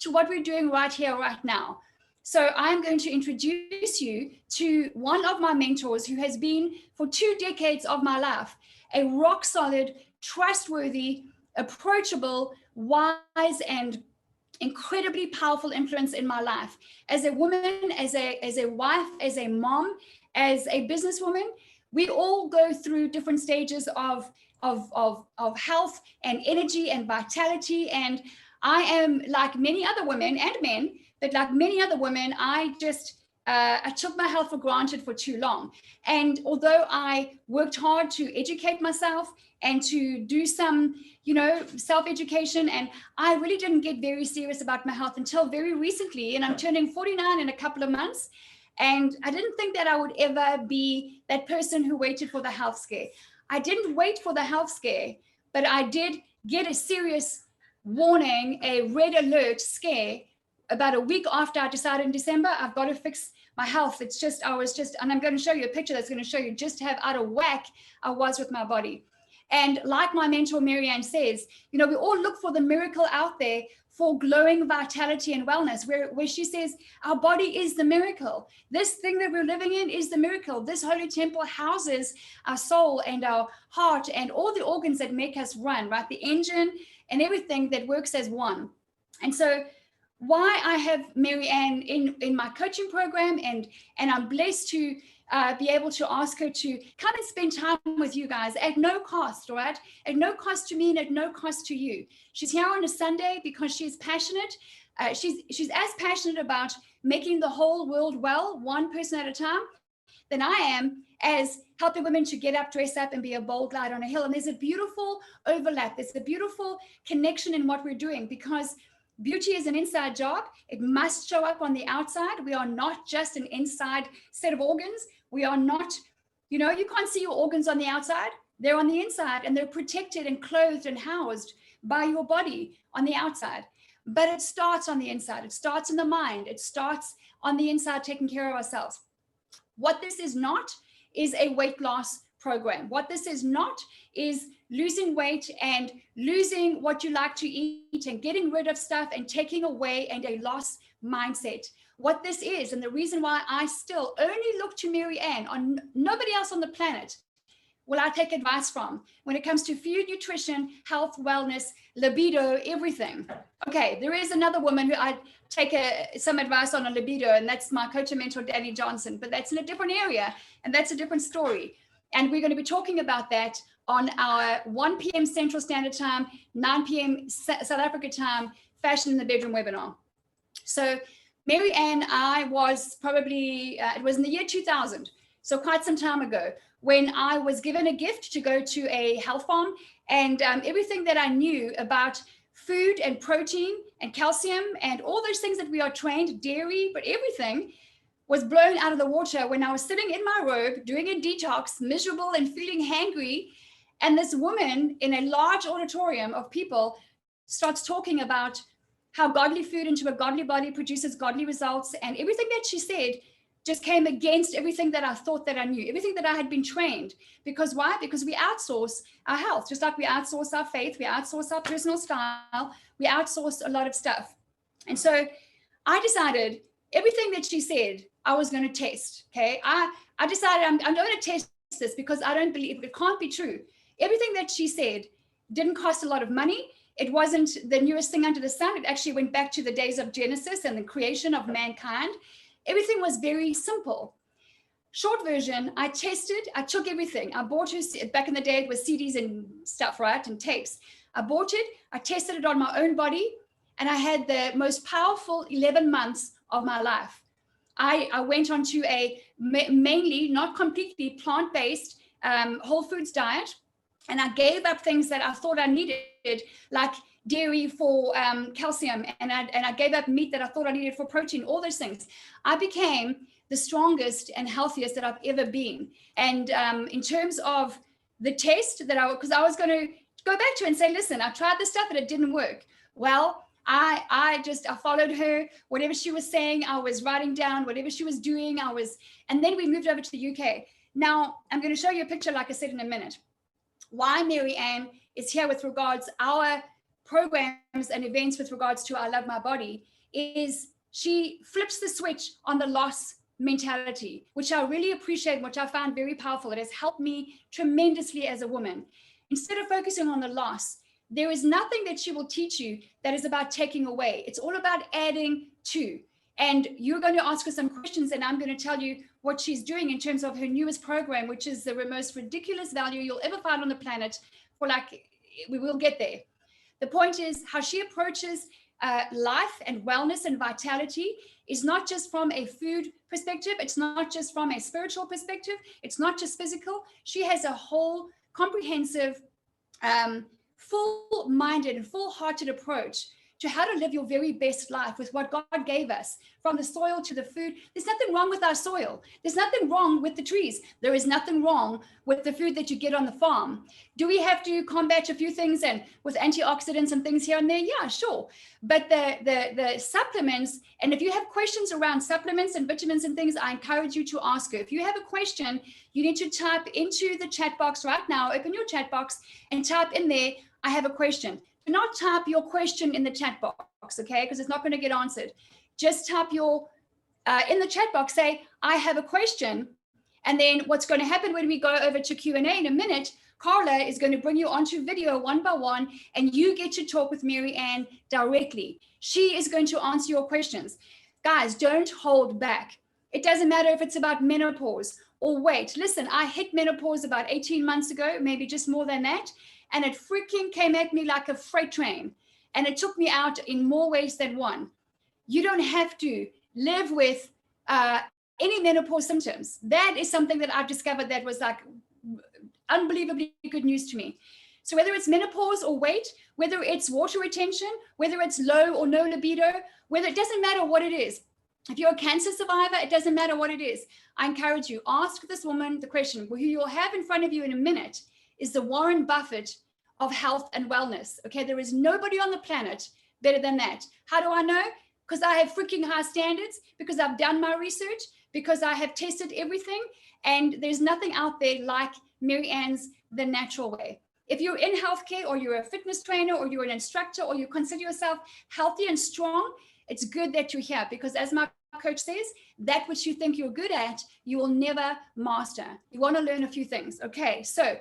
to what we're doing right here, right now. So I'm going to introduce you to one of my mentors who has been for 2 decades of my life, a rock solid, trustworthy, approachable, wise, and incredibly powerful influence in my life. As a woman, as a wife, as a mom, as a businesswoman, we all go through different stages of health and energy and vitality. And I am like many other women and men, but like many other women, I took my health for granted for too long. And although I worked hard to educate myself and to do some, self-education, and I really didn't get very serious about my health until very recently. And I'm turning 49 in a couple of months. And I didn't think that I would ever be that person who waited for the health scare. I didn't wait for the health scare, but I did get a serious warning, a red alert scare about a week after I decided in December, I've got to fix my health. And I'm going to show you a picture that's going to show you just how out of whack I was with my body. And like my mentor, Mary-Ann says, we all look for the miracle out there for glowing vitality and wellness, where she says, our body is the miracle. This thing that we're living in is the miracle. This holy temple houses our soul and our heart and all the organs that make us run, right? The engine and everything that works as one. And so why I have Mary-Ann in my coaching program, and I'm blessed to be able to ask her to come and spend time with you guys at no cost, right? At no cost to me and at no cost to you. She's here on a Sunday because she's passionate. She's as passionate about making the whole world well, one person at a time, than I am as helping women to get up, dress up, and be a bold light on a hill. And there's a beautiful overlap. There's a beautiful connection in what we're doing, because beauty is an inside job. It must show up on the outside. We are not just an inside set of organs. We are not, you can't see your organs on the outside. They're on the inside, and they're protected and clothed and housed by your body on the outside. But it starts on the inside. It starts in the mind. It starts on the inside, taking care of ourselves. What this is not is a weight loss program. What this is not is losing weight and losing what you like to eat and getting rid of stuff and taking away and a loss mindset. What this is, and the reason why I still only look to Mary-Ann, on nobody else on the planet will I take advice from when it comes to food, nutrition, health, wellness, libido, everything. Okay, there is another woman who I take some advice on libido, and that's my coach and mentor, Danny Johnson, but that's in a different area, and that's a different story. And we're going to be talking about that on our 1 p.m. Central Standard Time, 9 p.m. South Africa time, Fashion in the Bedroom webinar. So Mary-Ann, I was probably, it was in the year 2000, so quite some time ago, when I was given a gift to go to a health farm, and everything that I knew about food and protein and calcium and all those things that we are trained, dairy, but everything was blown out of the water when I was sitting in my robe doing a detox, miserable and feeling hangry. And this woman in a large auditorium of people starts talking about how godly food into a godly body produces godly results. And everything that she said just came against everything that I thought that I knew, everything that I had been trained. Because why? Because we outsource our health, just like we outsource our faith, we outsource our personal style, we outsource a lot of stuff. And so I decided everything that she said, I was going to test. Okay. I decided I'm going to test this because I don't believe it can't be true. Everything that she said didn't cost a lot of money. It wasn't the newest thing under the sun. It actually went back to the days of Genesis and the creation of mankind. Everything was very simple. Short version, I tested, I took everything. I bought it back in the day, it was CDs and stuff, right? And tapes. I bought it, I tested it on my own body, and I had the most powerful 11 months of my life. I went on to a mainly, not completely plant-based whole foods diet. And I gave up things that I thought I needed, like dairy for calcium, and I gave up meat that I thought I needed for protein, all those things. I became the strongest and healthiest that I've ever been. And in terms of the test that because I was going to go back to and say, listen, I tried this stuff and it didn't work. Well, I followed her, whatever she was saying, I was writing down whatever she was doing. And then we moved over to the UK. Now I'm going to show you a picture, like I said, in a minute. Why Mary-Ann is here with regards our programs and events with regards to I Love My Body is she flips the switch on the loss mentality, which I really appreciate, which I found very powerful. It has helped me tremendously as a woman. Instead of focusing on the loss, there is nothing that she will teach you that is about taking away. It's all about adding to. And you're going to ask her some questions, and I'm going to tell you what she's doing in terms of her newest program, which is the most ridiculous value you'll ever find on the planet. For like, we will get there. The point is how she approaches life and wellness and vitality is not just from a food perspective. It's not just from a spiritual perspective. It's not just physical. She has a whole comprehensive, full-minded and full-hearted approach to how to live your very best life with what God gave us, from the soil to the food. There's nothing wrong with our soil. There's nothing wrong with the trees. There is nothing wrong with the food that you get on the farm. Do we have to combat a few things and with antioxidants and things here and there? Yeah, sure. But the supplements, and if you have questions around supplements and vitamins and things, I encourage you to ask her. If you have a question, you need to type into the chat box right now. Open your chat box and type in there, I have a question. Do not type your question in the chat box, okay? Because it's not going to get answered. Just type your, in the chat box, say, I have a question. And then what's going to happen when we go over to Q&A in a minute, Karla is going to bring you onto video one by one, and you get to talk with Mary-Ann directly. She is going to answer your questions. Guys, don't hold back. It doesn't matter if it's about menopause or weight. Listen, I hit menopause about 18 months ago, maybe just more than that. And it freaking came at me like a freight train. And it took me out in more ways than one. You don't have to live with any menopause symptoms. That is something that I've discovered that was like unbelievably good news to me. So whether it's menopause or weight, whether it's water retention, whether it's low or no libido, whether it doesn't matter what it is. If you're a cancer survivor, it doesn't matter what it is. I encourage you, ask this woman the question. Who you'll have in front of you in a minute is the Warren Buffett of health and wellness. Okay, there is nobody on the planet better than that. How do I know? Because I have freaking high standards, because I've done my research, because I have tested everything, and there's nothing out there like Mary-Ann's The Natural Way. If you're in healthcare, or you're a fitness trainer, or you're an instructor, or you consider yourself healthy and strong, it's good that you're here, because as my coach says, that which you think you're good at, you will never master. You want to learn a few things. Okay, so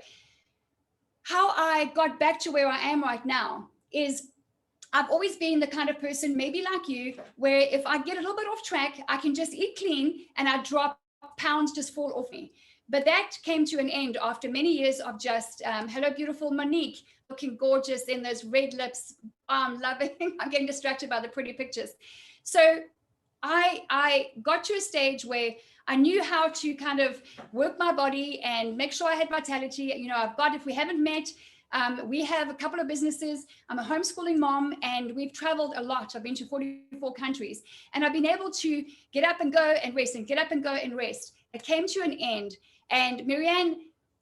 how I got back to where I am right now is I've always been the kind of person, maybe like you, where if I get a little bit off track, I can just eat clean and I drop pounds, just fall off me. But that came to an end after many years of just, hello, beautiful Monique, looking gorgeous in those red lips. I'm loving, I'm getting distracted by the pretty pictures. So I got to a stage where I knew how to kind of work my body and make sure I had vitality. You know, I've got, if we haven't met, we have a couple of businesses. I'm a homeschooling mom, and we've traveled a lot. I've been to 44 countries, and I've been able to get up and go and rest and get up and go and rest. It came to an end. And Mary-Ann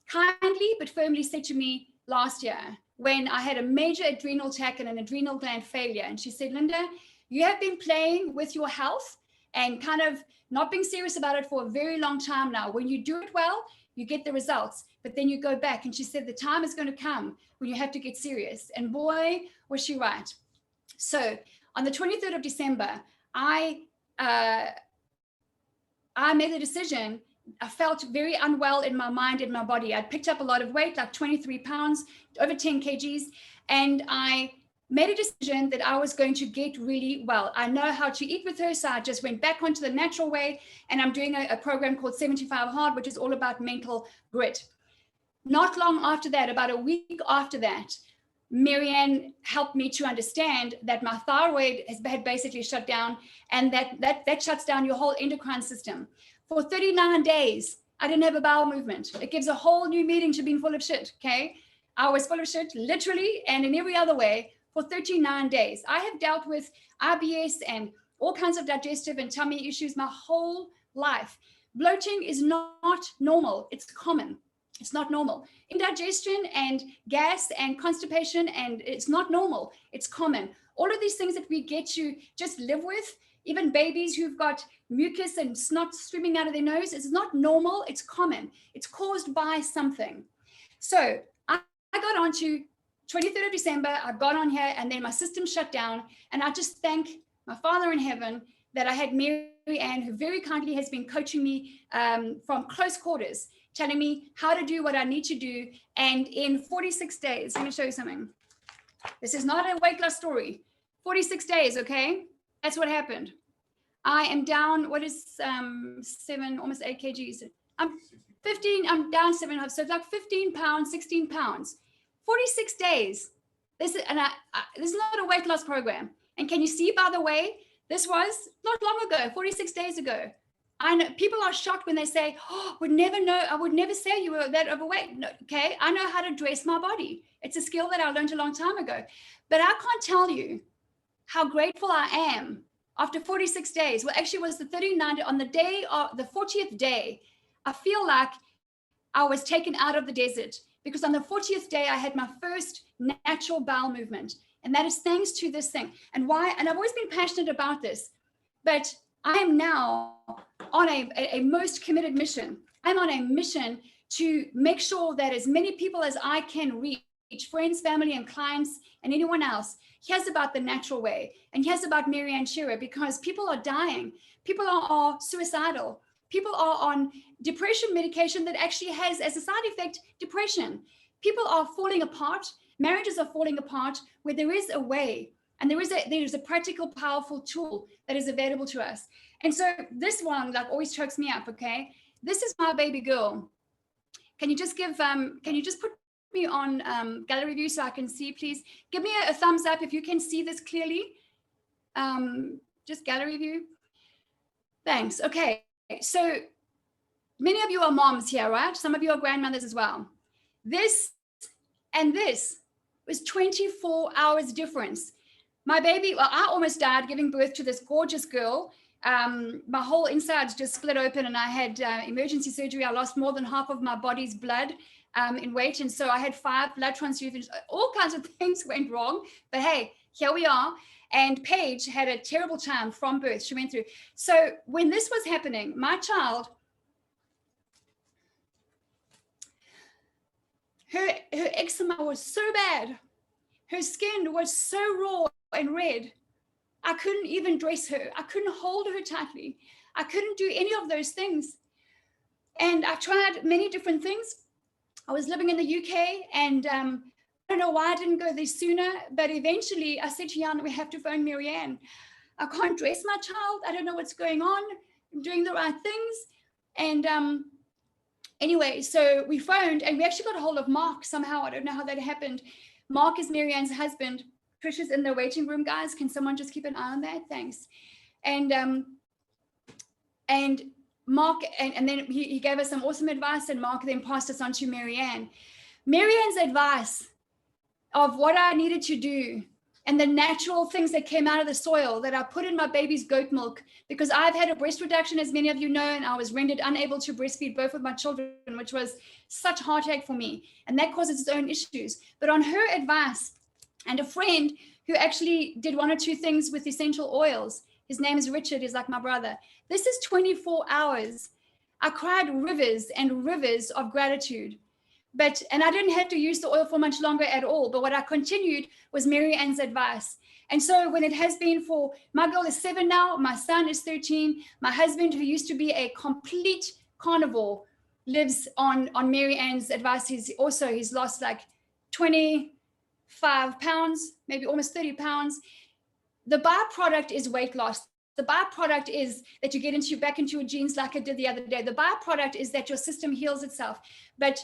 kindly but firmly said to me last year, when I had a major adrenal attack and an adrenal gland failure, and she said, Linda, you have been playing with your health and kind of not being serious about it for a very long time now. When you do it well, you get the results, but then you go back. And she said, the time is going to come when you have to get serious. And boy, was she right. So on the 23rd of December, I made the decision. I felt very unwell in my mind, in my body. I'd picked up a lot of weight, like 23 pounds, over 10 kgs. And I made a decision that I was going to get really well. I know how to eat with her, so I just went back onto the natural way, and I'm doing a program called 75 Hard, which is all about mental grit. Not long after that, about a week after that, Mary-Ann helped me to understand that my thyroid had basically shut down, and that shuts down your whole endocrine system. For 39 days, I didn't have a bowel movement. It gives a whole new meaning to being full of shit, okay? I was full of shit, literally, and in every other way, for 39 days. I have dealt with IBS and all kinds of digestive and tummy issues my whole life. Bloating is not normal. It's common. It's not normal. Indigestion and gas and constipation, and it's not normal. It's common. All of these things that we get to just live with, even babies who've got mucus and snot streaming out of their nose, it's not normal. It's common. It's caused by something. So I got onto 23rd of December, I got on here and then my system shut down. And I just thank my Father in heaven that I had Mary-Ann, who very kindly has been coaching me from close quarters, telling me how to do what I need to do. And in 46 days, let me show you something. This is not a weight loss story. 46 days, okay? That's what happened. I am down, what is 7, almost 8 kgs. I'm down 7.5, so it's like 15 pounds, 16 pounds. 46 days. This is not a weight loss program. And can you see, by the way, this was not long ago, 46 days ago. I know people are shocked when they say, oh, I would never say you were that overweight. No, okay, I know how to dress my body. It's a skill that I learned a long time ago. But I can't tell you how grateful I am after 46 days. Well, actually it was the 39th, on the day of the 40th day, I feel like I was taken out of the desert, because on the 40th day, I had my first natural bowel movement. And that is thanks to this thing. And why? And I've always been passionate about this, but I am now on a most committed mission. I'm on a mission to make sure that as many people as I can reach, friends, family, and clients, and anyone else, hears about the natural way and hears about Mary-Ann Shearer, because people are dying. People are suicidal. People are on depression medication that actually has as a side effect depression. People are falling apart. Marriages are falling apart, where there is a way, and there is a practical, powerful tool that is available to us. And so this one like always chokes me up. Okay, this is my baby girl. Can you just put me on gallery view so I can see, please? Give me a thumbs up if you can see this clearly. Just gallery view. Thanks. Okay. So many of you are moms here, right? Some of you are grandmothers as well. This and this was 24 hours difference. My baby, well, I almost died giving birth to this gorgeous girl. My whole insides just split open and I had emergency surgery. I lost more than half of my body's blood in weight. And so I had 5 blood transfusions. All kinds of things went wrong. But hey, here we are. And Paige had a terrible time from birth. She went through. So when this was happening, my child, her eczema was so bad. Her skin was so raw and red. I couldn't even dress her. I couldn't hold her tightly. I couldn't do any of those things. And I tried many different things. I was living in the UK and I don't know why I didn't go there sooner, but eventually I said to Jan, we have to phone Mary-Ann. I can't dress my child. I don't know what's going on. I'm doing the right things. And anyway, so we phoned and we actually got a hold of Mark somehow. I don't know how that happened. Mark is Mary-Ann's husband. Trish is in the waiting room, guys. Can someone just keep an eye on that? Thanks. And Mark, and then he gave us some awesome advice, and Mark then passed us on to Mary-Ann. Mary-Ann's advice of what I needed to do and the natural things that came out of the soil that I put in my baby's goat milk, because I've had a breast reduction, as many of you know, and I was rendered unable to breastfeed both of my children, which was such heartache for me. And that causes its own issues. But on her advice and a friend who actually did 1 or 2 things with essential oils, his name is Richard, he's like my brother. This is 24 hours. I cried rivers and rivers of gratitude. And I didn't have to use the oil for much longer at all. But what I continued was Mary-Ann's advice. And so when it has been for, my girl is 7 now, my son is 13, my husband, who used to be a complete carnivore, lives on Mary-Ann's advice. He's lost like 25 pounds, maybe almost 30 pounds. The byproduct is weight loss. The byproduct is that you get back into your jeans like I did the other day. The byproduct is that your system heals itself. But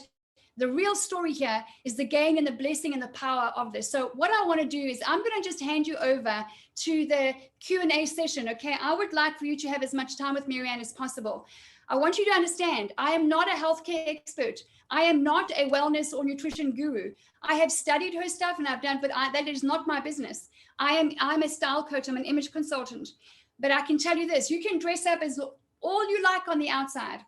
the real story here is the gain and the blessing and the power of this. So what I want to do is I'm going to just hand you over to the Q&A session, okay? I would like for you to have as much time with Mary-Ann as possible. I want you to understand, I am not a healthcare expert. I am not a wellness or nutrition guru. I have studied her stuff and I've done, but that is not my business. I'm a style coach. I'm an image consultant. But I can tell you this, you can dress up as all you like on the outside,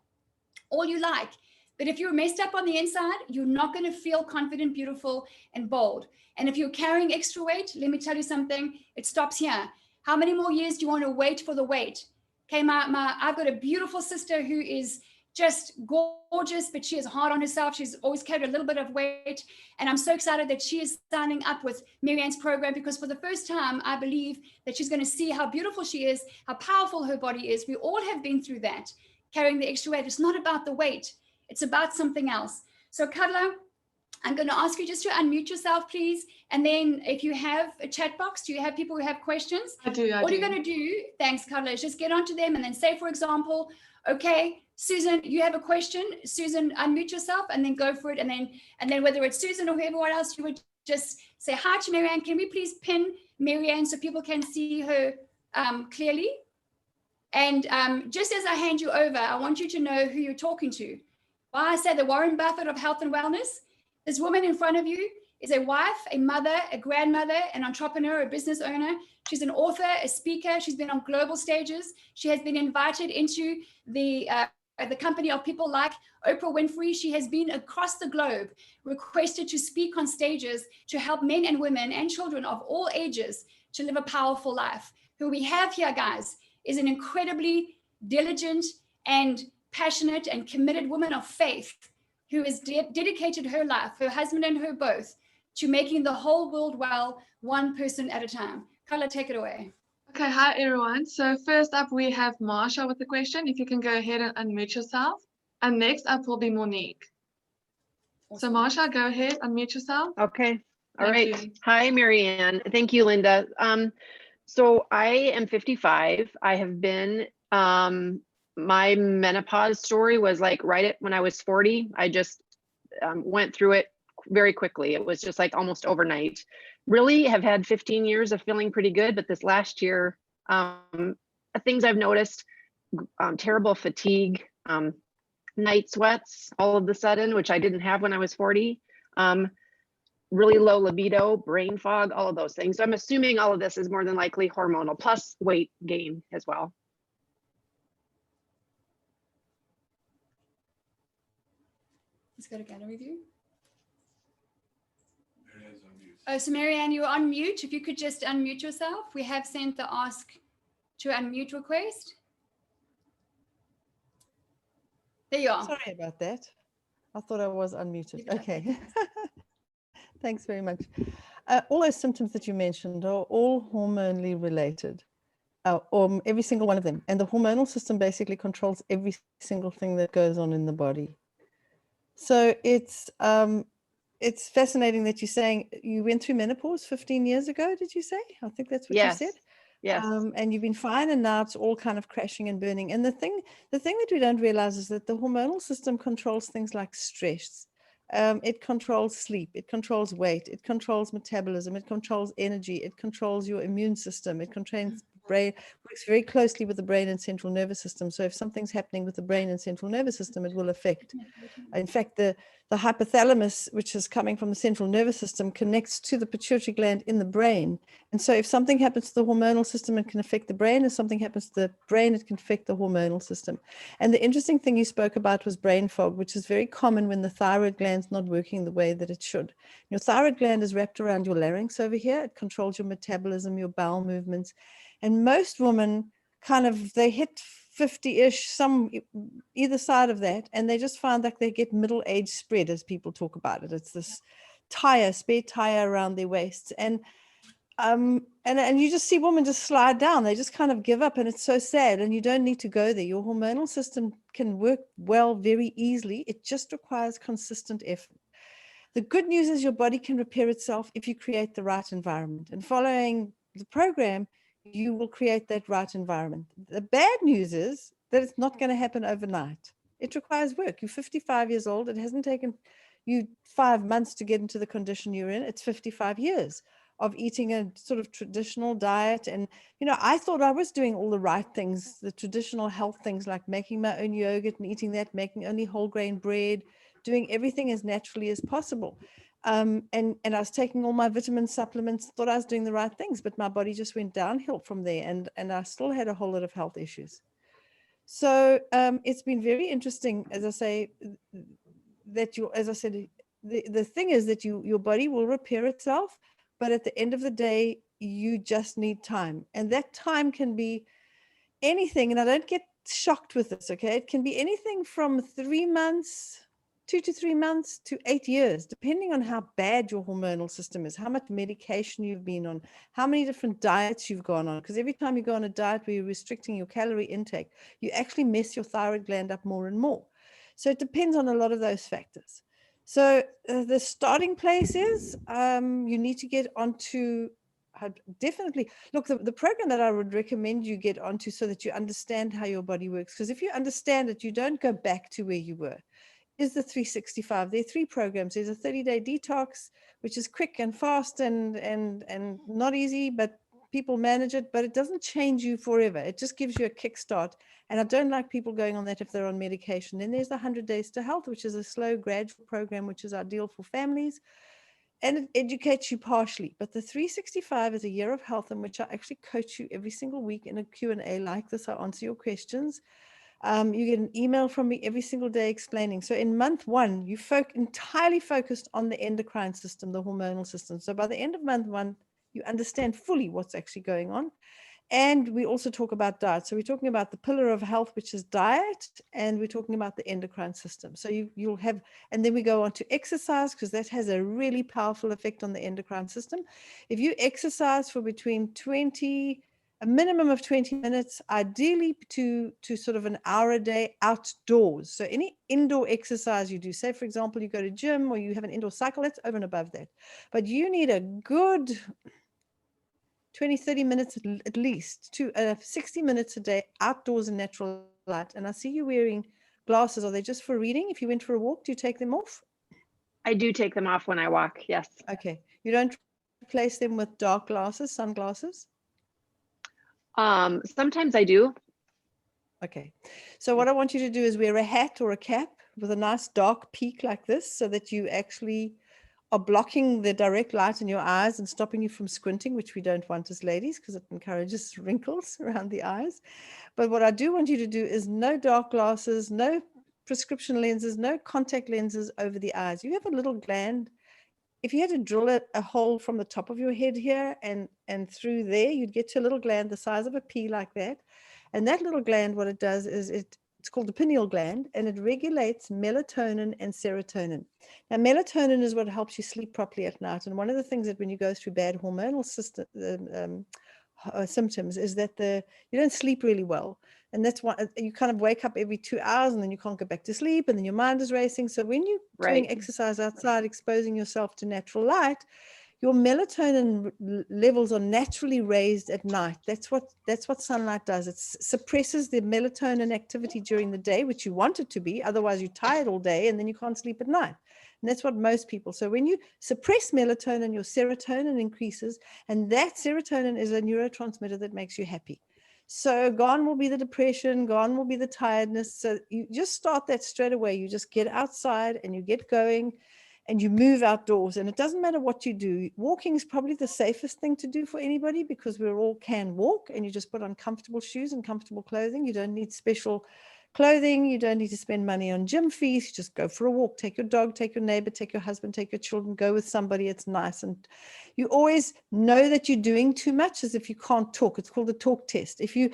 all you like. But if you're messed up on the inside, you're not going to feel confident, beautiful, and bold. And if you're carrying extra weight, let me tell you something, it stops here. How many more years do you want to wait for the weight? Okay, I've got a beautiful sister who is just gorgeous, but she is hard on herself. She's always carried a little bit of weight. And I'm so excited that she is signing up with Mary-Ann's program, because for the first time, I believe that she's going to see how beautiful she is, how powerful her body is. We all have been through that, carrying the extra weight. It's not about the weight. It's about something else. So Karla, I'm going to ask you just to unmute yourself, please. And then if you have a chat box, do you have people who have questions? I do. What you're going to do, thanks, Karla, is just get onto them and then say, for example, okay, Susan, you have a question. Susan, unmute yourself and then go for it. And then whether it's Susan or whoever else, you would just say hi to Mary-Ann. Can we please pin Mary-Ann so people can see her clearly? And just as I hand you over, I want you to know who you're talking to. Why I say the Warren Buffett of health and wellness. This woman in front of you is a wife, a mother, a grandmother, an entrepreneur, a business owner. She's an author, a speaker. She's been on global stages. She has been invited into the company of people like Oprah Winfrey. She has been across the globe, requested to speak on stages to help men and women and children of all ages to live a powerful life. Who we have here, guys, is an incredibly diligent and passionate and committed woman of faith who has dedicated her life, her husband and her both, to making the whole world well, one person at a time. Karla, take it away. Okay, hi everyone. So first up we have Marsha with the question. If you can go ahead and unmute yourself. And next up will be Monique. Awesome. So Marsha, go ahead, unmute yourself. Okay. All Thank right. you. Hi, Mary-Ann. Thank you, Linda. So I am 55. I have been, my menopause story was like when I was 40. I just went through it very quickly. It was just like almost overnight. Really have had 15 years of feeling pretty good, but this last year, things I've noticed, terrible fatigue, night sweats all of a sudden, which I didn't have when I was 40. Really low libido, brain fog, all of those things. So I'm assuming all of this is more than likely hormonal, plus weight gain as well. Let's go to gallery view. Oh, so Mary-Ann, you're on mute. If you could just unmute yourself. We have sent the ask to unmute request. There you are. Sorry about that. I thought I was unmuted. Okay. Thanks very much. All those symptoms that you mentioned are all hormonally related, or every single one of them. And the hormonal system basically controls every single thing that goes on in the body. So it's fascinating that you're saying you went through menopause 15 years ago, did you say? I think that's what you said. Yes. And you've been fine, and now it's all kind of crashing and burning. And the thing that we don't realize is that the hormonal system controls things like stress. It controls sleep, it controls weight, it controls metabolism, it controls energy, it controls your immune system, it controls brain, works very closely with the brain and central nervous system. So if something's happening with the brain and central nervous system, it will affect. In fact, the hypothalamus, which is coming from the central nervous system, connects to the pituitary gland in the brain. And so if something happens to the hormonal system, it can affect the brain. If something happens to the brain, it can affect the hormonal system. And the interesting thing you spoke about was brain fog, which is very common when the thyroid gland's not working the way that it should. Your thyroid gland is wrapped around your larynx over here. It controls your metabolism, your bowel movements. And most women they hit 50-ish, some either side of that, and they just find that they get middle-age spread, as people talk about it. It's this spare tire around their waists. And you just see women just slide down. They just kind of give up, and it's so sad. And you don't need to go there. Your hormonal system can work well very easily. It just requires consistent effort. The good news is your body can repair itself if you create the right environment. And following the program, you will create that right environment. The bad news is that it's not going to happen overnight. It requires work. You're 55 years old. It hasn't taken you 5 months to get into the condition you're in. It's 55 years of eating a sort of traditional diet. And, I thought I was doing all the right things, the traditional health things, like making my own yogurt and eating that, making only whole grain bread, doing everything as naturally as possible. And I was taking all my vitamin supplements, thought I was doing the right things, but my body just went downhill from there. And I still had a whole lot of health issues. So it's been very interesting, as I say, that the thing is that your body will repair itself, but at the end of the day, you just need time. And that time can be anything. And I don't get shocked with this, okay? It can be anything from 3 months, 2 to 3 months to 8 years, depending on how bad your hormonal system is, how much medication you've been on, how many different diets you've gone on. Because every time you go on a diet where you're restricting your calorie intake, you actually mess your thyroid gland up more and more. So it depends on a lot of those factors. So the starting place is you need to get onto, definitely, look, the program that I would recommend you get onto so that you understand how your body works. Because if you understand it, you don't go back to where you were, is the 365. There are 3 programs. There's a 30-day detox, which is quick and fast and not easy, but people manage it, but it doesn't change you forever. It just gives you a kickstart. And I don't like people going on that if they're on medication. Then there's the 100 Days to Health, which is a slow, gradual program, which is ideal for families. And it educates you partially. But the 365 is a year of health in which I actually coach you every single week in a Q&A like this. I answer your questions. You get an email from me every single day explaining. So in month 1, you entirely focused on the endocrine system, the hormonal system. So by the end of month 1, you understand fully what's actually going on. And we also talk about diet. So we're talking about the pillar of health, which is diet, and we're talking about the endocrine system. So you'll have, and then we go on to exercise, because that has a really powerful effect on the endocrine system. If you exercise for between a minimum of 20 minutes, ideally to sort of an hour a day outdoors. So any indoor exercise you do, say, for example, you go to gym or you have an indoor cycle, that's over and above that. But you need a good 20, 30 minutes at least to 60 minutes a day outdoors in natural light. And I see you wearing glasses. Are they just for reading? If you went for a walk, do you take them off? I do take them off when I walk. Yes. Okay. You don't replace them with dark glasses, sunglasses? Sometimes I do. Okay. So what I want you to do is wear a hat or a cap with a nice dark peak like this, so that you actually are blocking the direct light in your eyes and stopping you from squinting, which we don't want as ladies because it encourages wrinkles around the eyes. But what I do want you to do is no dark glasses, no prescription lenses, no contact lenses over the eyes. You have a little gland. If you had to drill a hole from the top of your head here and through there, you'd get to a little gland the size of a pea like that. And that little gland, what it does is it's called the pineal gland, and it regulates melatonin and serotonin. Now, melatonin is what helps you sleep properly at night. And one of the things that when you go through bad hormonal system, symptoms is that you don't sleep really well. And that's why you kind of wake up every 2 hours and then you can't go back to sleep and then your mind is racing. So when you're doing exercise outside, exposing yourself to natural light, your melatonin levels are naturally raised at night. That's what sunlight does. It suppresses the melatonin activity during the day, which you want it to be. Otherwise, you're tired all day and then you can't sleep at night. And that's what most people. So when you suppress melatonin, your serotonin increases, and that serotonin is a neurotransmitter that makes you happy. So gone will be the depression, gone will be the tiredness. So you just start that straight away. You just get outside and you get going and you move outdoors. And it doesn't matter what you do. Walking is probably the safest thing to do for anybody, because we all can walk, and you just put on comfortable shoes and comfortable clothing. You don't need special clothing. You don't need to spend money on gym fees. You just go for a walk, take your dog, take your neighbor, take your husband, take your children, go with somebody. It's nice. And you always know that you're doing too much as if you can't talk. It's called the talk test. If you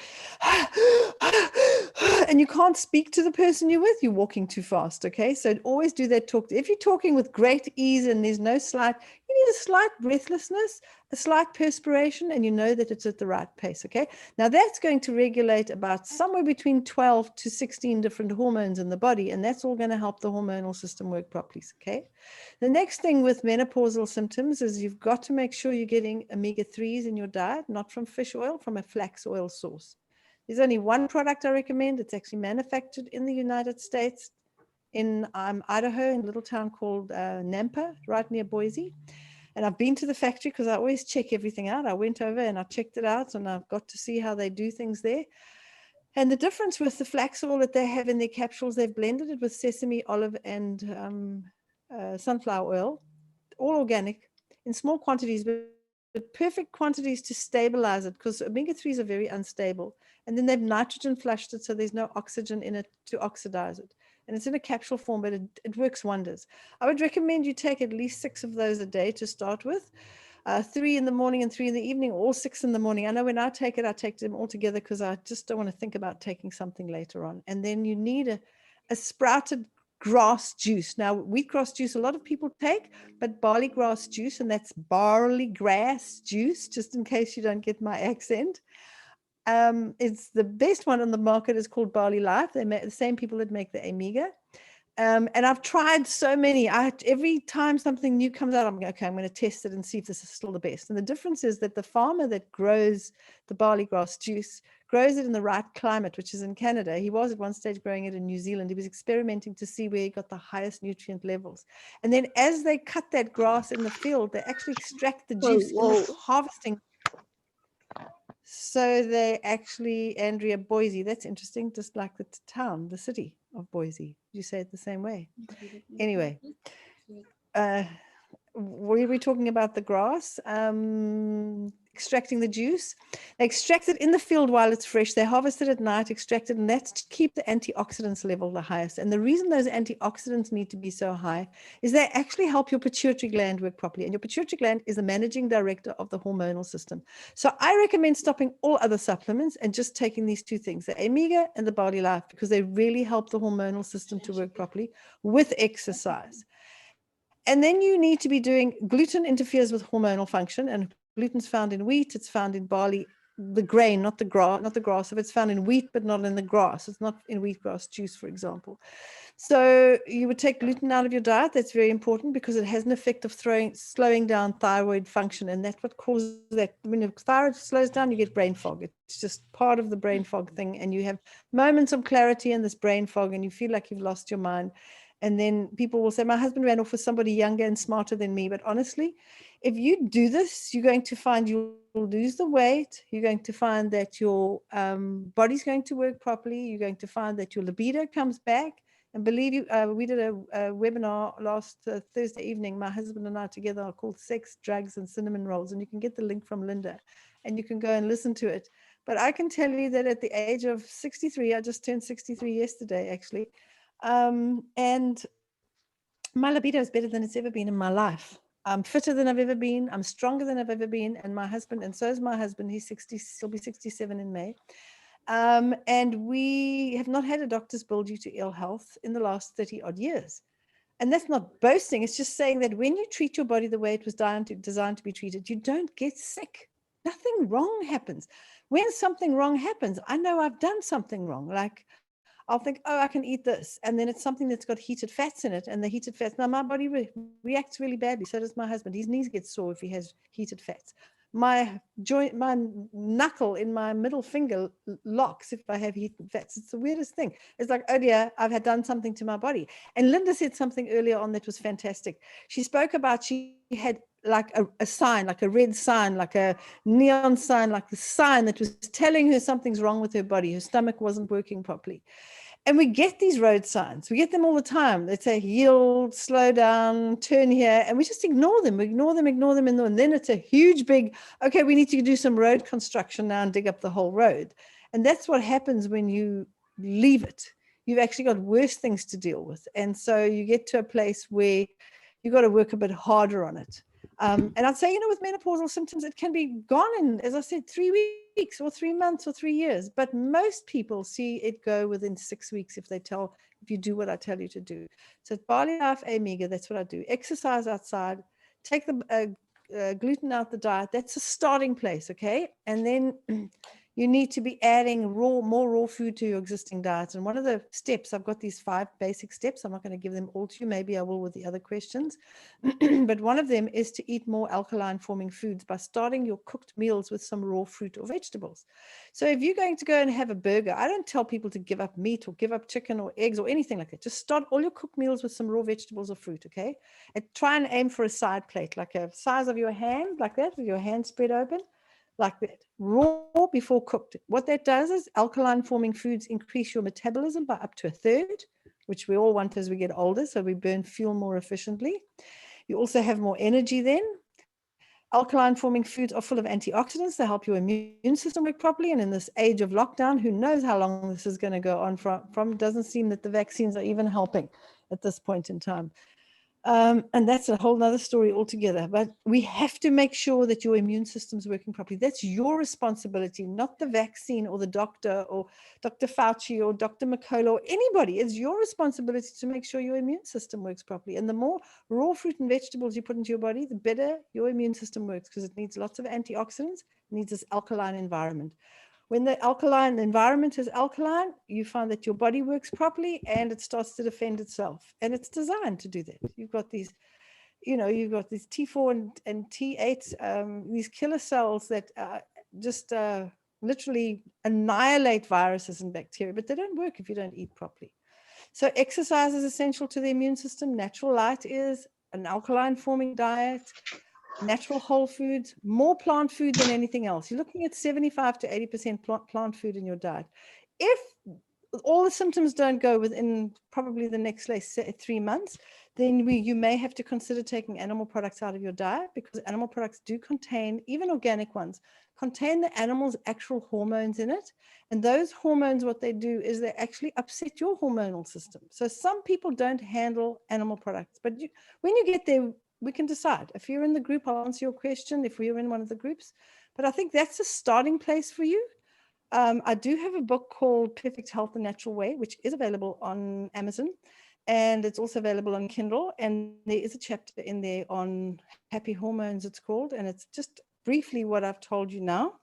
and you can't speak to the person you're with, you're walking too fast. Okay. So always do that talk. If you're talking with great ease and there's no slight, you need a slight breathlessness, a slight perspiration, and you know that it's at the right pace. Okay. Now that's going to regulate about somewhere between 12 to 16 different hormones in the body. And that's all going to help the hormonal system work properly. Okay. The next thing with menopausal symptoms is you've got to make sure you're getting omega-3s in your diet, not from fish oil, from a flax oil source. There's only one product I recommend. It's actually manufactured in the United States in Idaho, in a little town called Nampa, right near Boise. And I've been to the factory because I always check everything out. I went over and I checked it out, and I've got to see how they do things there. And the difference with the flax oil that they have in their capsules, they've blended it with sesame, olive, and sunflower oil, all organic, in small quantities, but perfect quantities to stabilize it, because omega-3s are very unstable. And then they've nitrogen flushed it, so there's no oxygen in it to oxidize it. And it's in a capsule form, but it works wonders. I would recommend you take at least 6 of those a day to start with. 3 in the morning and 3 in the evening, or 6 in the morning. I know when I take them all together because I just don't want to think about taking something later on. And then you need a sprouted grass juice. Now, wheatgrass juice, a lot of people take, but barley grass juice, and that's barley grass juice, just in case you don't get my accent. It's the best one on the market is called Barley Life. They make the same people that make the Amiga. And I've tried so many. Every time something new comes out, I'm going, okay, I'm going to test it and see if this is still the best. And the difference is that the farmer that grows the barley grass juice grows it in the right climate, which is in Canada. He was at one stage growing it in New Zealand. He was experimenting to see where he got the highest nutrient levels. And then as they cut that grass in the field, they actually extract the juice in the harvesting. So they actually, Andrea, Boise, that's interesting, just like the town, the city of Boise. You say it the same way. Anyway, were we talking about the grass? Extracting the juice. They extract it in the field while it's fresh. They harvest it at night, extract it, and that's to keep the antioxidants level the highest. And the reason those antioxidants need to be so high is they actually help your pituitary gland work properly. And your pituitary gland is the managing director of the hormonal system. So I recommend stopping all other supplements and just taking these two things, the Amiga and the Barley Life, because they really help the hormonal system to work properly with exercise. And then you need to be doing, gluten interferes with hormonal function, and gluten's found in wheat, it's found in barley, the grain, not the grass. If it's found in wheat, but not in the grass. It's not in wheatgrass juice, for example. So you would take gluten out of your diet. That's very important because it has an effect of slowing down thyroid function. And that's what causes that. When the thyroid slows down, you get brain fog. It's just part of the brain fog thing. And you have moments of clarity in this brain fog and you feel like you've lost your mind. And then people will say, my husband ran off with somebody younger and smarter than me. But honestly, if you do this, you're going to find you'll lose the weight. You're going to find that your body's going to work properly. You're going to find that your libido comes back. And believe you, we did a webinar last Thursday evening, my husband and I together, called Sex, Drugs, and Cinnamon Rolls. And you can get the link from Linda and you can go and listen to it. But I can tell you that at the age of 63, I just turned 63 yesterday, actually. And my libido is better than it's ever been in my life. I'm fitter than I've ever been. I'm stronger than I've ever been. And my husband, and so is my husband, he's 60, he'll be 67 in May. And we have not had a doctor's bill due to ill health in the last 30 odd years. And that's not boasting. It's just saying that when you treat your body the way it was designed to be treated, you don't get sick. Nothing wrong happens. When something wrong happens, I know I've done something wrong. Like, I'll think, oh, I can eat this. And then it's something that's got heated fats in it. And the heated fats, now my body reacts really badly. So does my husband. His knees get sore if he has heated fats. My joint, my knuckle in my middle finger locks if I have heated fats. It's the weirdest thing. It's like, oh dear, I've done something to my body. And Linda said something earlier on that was fantastic. She spoke about she had like a sign, like a red sign, like a neon sign, like the sign that was telling her something's wrong with her body. Her stomach wasn't working properly. And we get these road signs. We get them all the time. They say, yield, slow down, turn here. And we just ignore them. We ignore them. And then it's a huge big, okay, we need to do some road construction now and dig up the whole road. And that's what happens when you leave it. You've actually got worse things to deal with. And so you get to a place where you've got to work a bit harder on it. And I'd say, with menopausal symptoms, it can be gone in, as I said, 3 weeks or 3 months or 3 years. But most people see it go within 6 weeks if you do what I tell you to do. So Barley Life, Amiga, that's what I do. Exercise outside, take the gluten out the diet. That's a starting place, okay? And then you need to be adding more raw food to your existing diet. And one of the steps, I've got these 5 basic steps. I'm not going to give them all to you. Maybe I will with the other questions. But one of them is to eat more alkaline forming foods by starting your cooked meals with some raw fruit or vegetables. So if you're going to go and have a burger, I don't tell people to give up meat or give up chicken or eggs or anything like that. Just start all your cooked meals with some raw vegetables or fruit, okay? And try and aim for a side plate, like a size of your hand, like that, with your hand spread open. Like that, raw before cooked. What that does is alkaline forming foods increase your metabolism by up to 1/3, which we all want as we get older, so we burn fuel more efficiently. You also have more energy then. Alkaline forming foods are full of antioxidants that help your immune system work properly. And in this age of lockdown, who knows how long this is going to go on from doesn't seem that the vaccines are even helping at this point in time. And that's a whole nother story altogether. But we have to make sure that your immune system's working properly. That's your responsibility, not the vaccine or the doctor or Dr. Fauci or Dr. McCullough or anybody. It's your responsibility to make sure your immune system works properly. And the more raw fruit and vegetables you put into your body, the better your immune system works, because it needs lots of antioxidants, it needs this alkaline environment. When the alkaline environment is alkaline, you find that your body works properly and it starts to defend itself. And it's designed to do that. You've got these, you've got these T4 and T8, these killer cells that just literally annihilate viruses and bacteria, but they don't work if you don't eat properly. So exercise is essential to the immune system. Natural light is, an alkaline forming diet, natural whole foods, more plant food than anything else. You're looking at 75 to 80% plant food in your diet. If all the symptoms don't go within probably the next, let's say, 3 months, then you may have to consider taking animal products out of your diet, because animal products do contain, even organic ones, contain the animal's actual hormones in it. And those hormones, what they do is they actually upset your hormonal system. So some people don't handle animal products, but when you get there, we can decide. If you're in the group, I'll answer your question if we're in one of the groups. But I think that's a starting place for you. I do have a book called Perfect Health the Natural Way, which is available on Amazon. And it's also available on Kindle. And there is a chapter in there on happy hormones, it's called. And it's just briefly what I've told you now,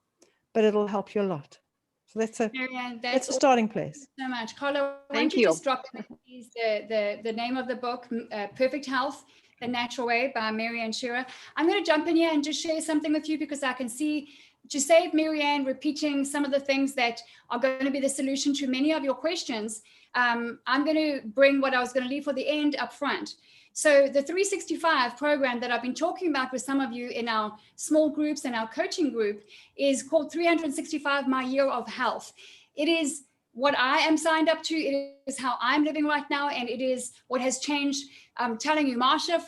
but it'll help you a lot. So that's Mary-Ann, that's a starting place. So much. Karla, why Thank don't you you. just drop the name of the book, Perfect Health the Natural Way by Mary-Ann Shearer. I'm going to jump in here and just share something with you, because I can see, to save Mary-Ann repeating some of the things that are going to be the solution to many of your questions, I'm going to bring what I was going to leave for the end up front. So the 365 program that I've been talking about with some of you in our small groups and our coaching group is called 365 My Year of Health. It is what I am signed up to. It is how I'm living right now. And it is what has changed. I'm telling you, Marsha,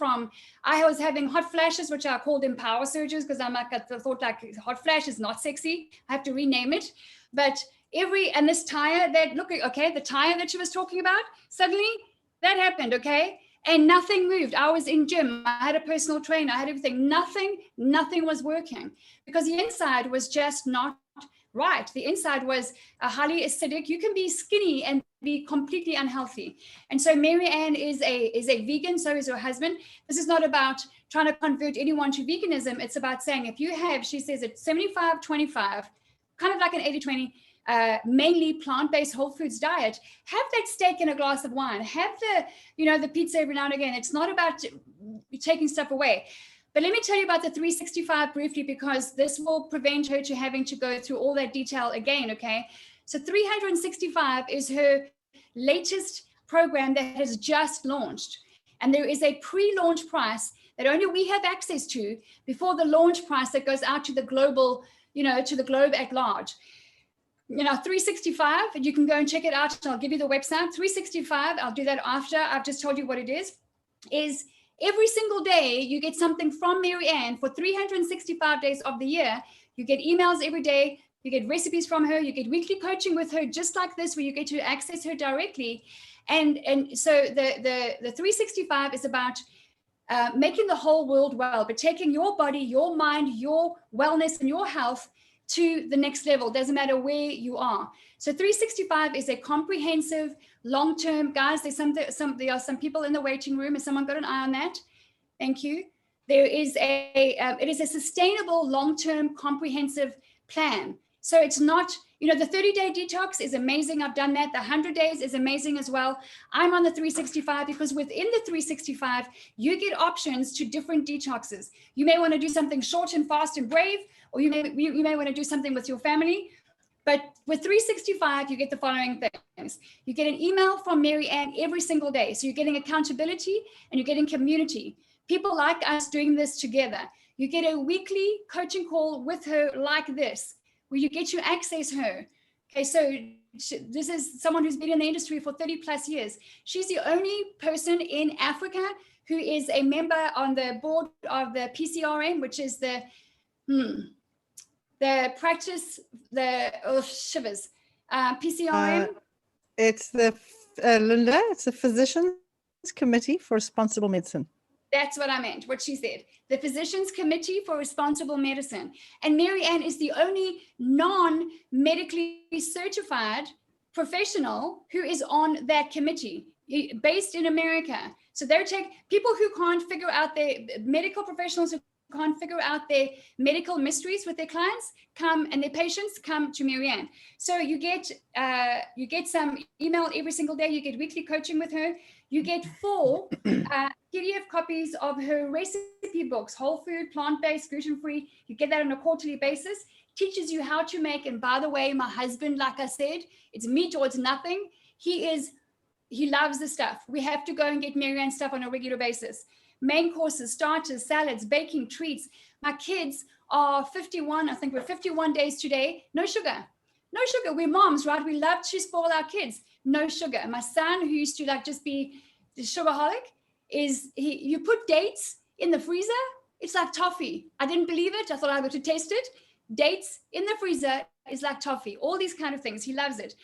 I was having hot flashes, which I called them power surges, because I thought like hot flash is not sexy. I have to rename it. But and this tire the tire that she was talking about, suddenly that happened. Okay. And nothing moved. I was in gym. I had a personal trainer. I had everything. Nothing was working, because the inside was just not right. The inside was highly acidic. You can be skinny and be completely unhealthy. And so Mary-Ann is a vegan. So is her husband. This is not about trying to convert anyone to veganism. It's about saying, if you have, she says it's 75-25, kind of like an 80-20, mainly plant-based whole foods diet, have that steak and a glass of wine, have the pizza every now and again. It's not about taking stuff away. But let me tell you about the 365 briefly, because this will prevent her to having to go through all that detail again, okay? So 365 is her latest program that has just launched. And there is a pre-launch price that only we have access to before the launch price that goes out to the global, to the globe at large. 365, you can go and check it out. I'll give you the website. 365, I'll do that after I've just told you what it is every single day you get something from Mary-Ann for 365 days of the year. You get emails every day. You get recipes from her. You get weekly coaching with her, just like this, where you get to access her directly. And so the 365 is about making the whole world well, but taking your body, your mind, your wellness, and your health to the next level. Doesn't matter where you are. So 365 is a comprehensive, long-term, guys. There are some people in the waiting room. Has someone got an eye on that? Thank you. There is it is a sustainable, long-term, comprehensive plan. So it's not, the 30-day detox is amazing. I've done that. The 100 days is amazing as well. I'm on the 365 because within the 365, you get options to different detoxes. You may want to do something short and fast and brave, or you may want to do something with your family. But with 365, you get the following things. You get an email from Mary-Ann every single day. So you're getting accountability and you're getting community. People like us doing this together. You get a weekly coaching call with her like this, where you get to access her. Okay, so this is someone who's been in the industry for 30 plus years. She's the only person in Africa who is a member on the board of the PCRM, which is the practice, shivers, PCRM. It's the, Linda, it's the Physicians Committee for Responsible Medicine. That's what I meant, what she said. The Physicians Committee for Responsible Medicine. And Mary-Ann is the only non-medically certified professional who is on that committee, based in America. So they're people who can't figure out medical professionals who can't figure out their medical mysteries with their clients and their patients come to Mary-Ann. So you get some email every single day. You get weekly coaching with her. You get 4 PDF copies of her recipe books, whole food, plant-based, gluten-free. You get that on a quarterly basis. Teaches you how to make. And by the way, my husband, like I said, it's meat or it's nothing. He loves the stuff. We have to go and get Mary-Ann stuff on a regular basis. Main courses, starters, salads, baking, treats. My kids are 51. I think we're 51 days today. No sugar. No sugar. We're moms, right? We love to spoil our kids. No sugar. My son, who used to just be the sugarholic, you put dates in the freezer. It's like toffee. I didn't believe it. I thought I would to taste it. Dates in the freezer is like toffee. All these kind of things. He loves it.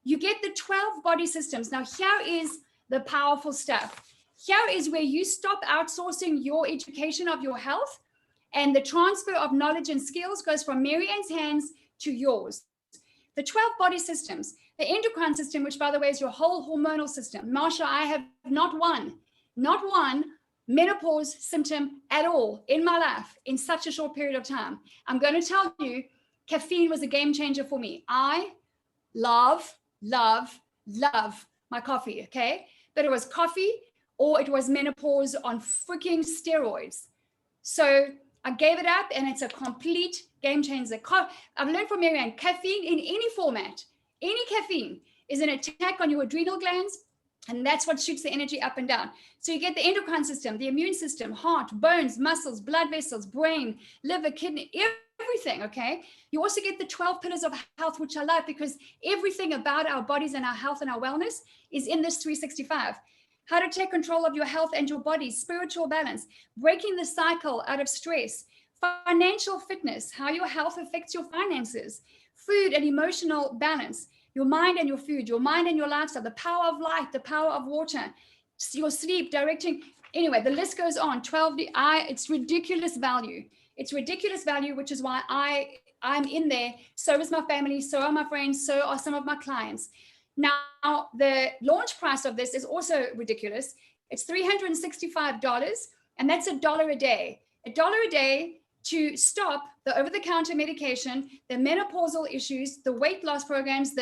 You get the 12 body systems. Now, here is the powerful stuff. Here is where you stop outsourcing your education of your health, and the transfer of knowledge and skills goes from Mary-Ann's hands to yours. The 12 body systems, the endocrine system, which by the way is your whole hormonal system. Marsha, I have not one menopause symptom at all in my life in such a short period of time. I'm going to tell you, caffeine was a game changer for me. I love my coffee, okay? But it was coffee or it was menopause on freaking steroids. So I gave it up, and it's a complete game changer. I've learned from Mary-Ann, caffeine in any format, any caffeine is an attack on your adrenal glands, and that's what shoots the energy up and down. So you get the endocrine system, the immune system, heart, bones, muscles, blood vessels, brain, liver, kidney, everything, okay? You also get the 12 pillars of health, which I love because everything about our bodies and our health and our wellness is in this 365. How to take control of your health and your body, spiritual balance, breaking the cycle out of stress, financial fitness, how your health affects your finances, food and emotional balance, your mind and your food, your mind and your lifestyle, the power of light, the power of water, your sleep, directing. Anyway, the list goes on. It's ridiculous value. It's ridiculous value, which is why I'm in there. So is my family. So are my friends. So are some of my clients. Now, the launch price of this is also ridiculous. It's $365, and that's $1 a day. $1 a day to stop the over-the-counter medication, the menopausal issues, the weight loss programs,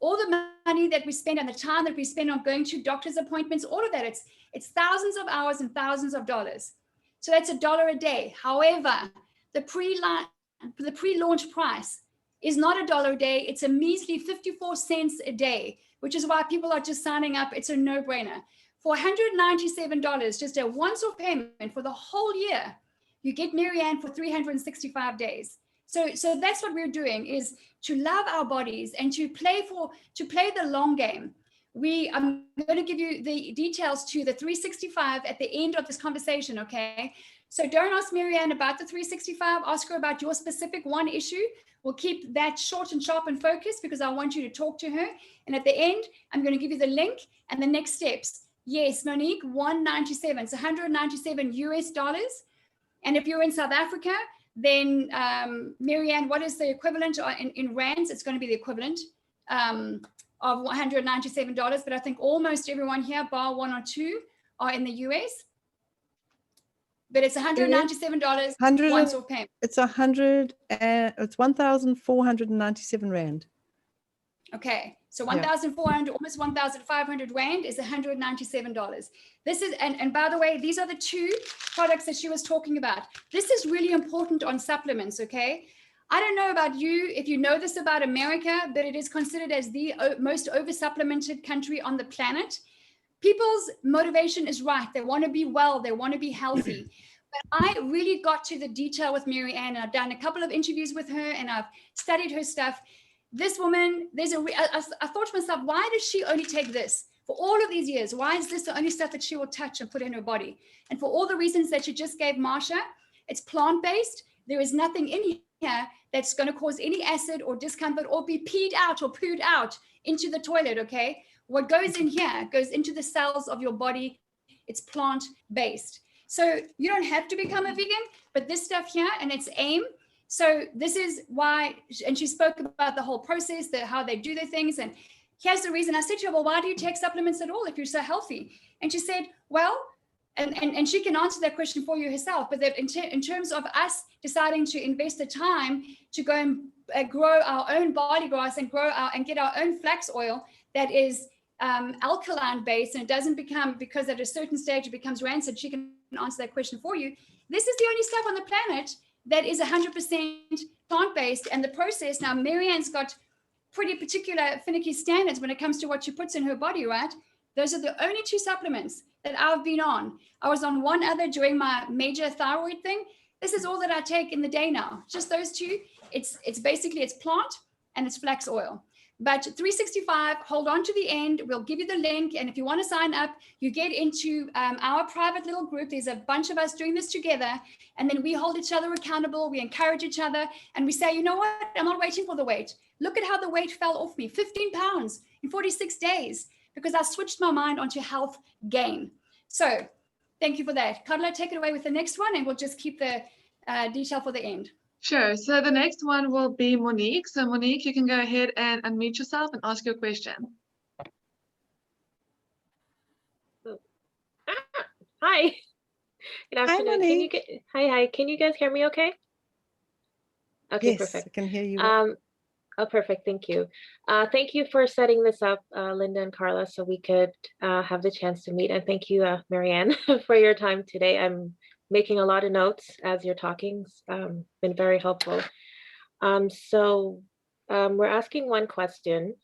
all the money that we spend and the time that we spend on going to doctor's appointments, all of that. It's thousands of hours and thousands of dollars. So that's $1 a day. However, the pre-launch price is not $1 a day. It's a measly 54 cents a day, which is why people are just signing up. It's a no-brainer. For $197, just a once-off payment for the whole year, you get Mary-Ann for 365 days. So that's what we're doing, is to love our bodies and to play the long game. I'm going to give you the details to the 365 at the end of this conversation, okay? So don't ask Mary-Ann about the 365. Ask her about your specific one issue. We'll keep that short and sharp and focused because I want you to talk to her. And at the end, I'm going to give you the link and the next steps. Yes, Monique, $197. It's $197 US. And if you're in South Africa, then Mary-Ann, what is the equivalent in rands? It's going to be the equivalent of $197. But I think almost everyone here, bar one or two, are in the US. But it's $197 once off payment. It's 1,497 rand. Okay, so 1,400, almost 1,500 rand is $197. This is, and by the way, these are the two products that she was talking about. This is really important on supplements, okay? I don't know about you, if you know this about America, but it is considered as the most over-supplemented country on the planet. People's motivation is right. They want to be well. They want to be healthy. But I really got to the detail with Mary-Ann, and I've done a couple of interviews with her, and I've studied her stuff. This woman, I thought to myself, why does she only take this for all of these years? Why is this the only stuff that she will touch and put in her body? And for all the reasons that you just gave Marsha, it's plant-based. There is nothing in here that's going to cause any acid or discomfort or be peed out or pooed out into the toilet, okay? What goes in here goes into the cells of your body. It's plant-based. So you don't have to become a vegan, but this stuff here, and it's AIM. So this is why, and she spoke about the whole process, how they do their things. And here's the reason. I said to her, well, why do you take supplements at all if you're so healthy? And she said, well, and she can answer that question for you herself, but that in terms of us deciding to invest the time to go and grow our own body grass and get our own flax oil that is alkaline based, and it doesn't become, because at a certain stage it becomes rancid, she can answer that question for you. This is the only stuff on the planet that is 100% plant-based. And the process, now Mary-Ann's got pretty particular finicky standards when it comes to what she puts in her body, right? Those are the only 2 supplements that I've been on. I was on one other during my major thyroid thing. This is all that I take in the day now, just those 2. It's basically, it's plant and it's flax oil. But 365, hold on to the end. We'll give you the link. And if you want to sign up, you get into our private little group. There's a bunch of us doing this together. And then we hold each other accountable. We encourage each other. And we say, you know what? I'm not waiting for the weight. Look at how the weight fell off me, 15 pounds in 46 days, because I switched my mind onto health gain. So thank you for that. Karla, take it away with the next one, and we'll just keep the detail for the end. Sure. So the next one will be Monique. So Monique, you can go ahead and unmute yourself and ask your question. Hi. Good afternoon. Hi, Monique. Hi. Can you guys hear me okay? Okay, Yes, perfect. I can hear you. Oh, perfect. Thank you. Thank you for setting this up, Linda and Karla, so we could have the chance to meet. And thank you, Mary-Ann, for your time today. I'm making a lot of notes as you're talking. Been very helpful. So we're asking one question.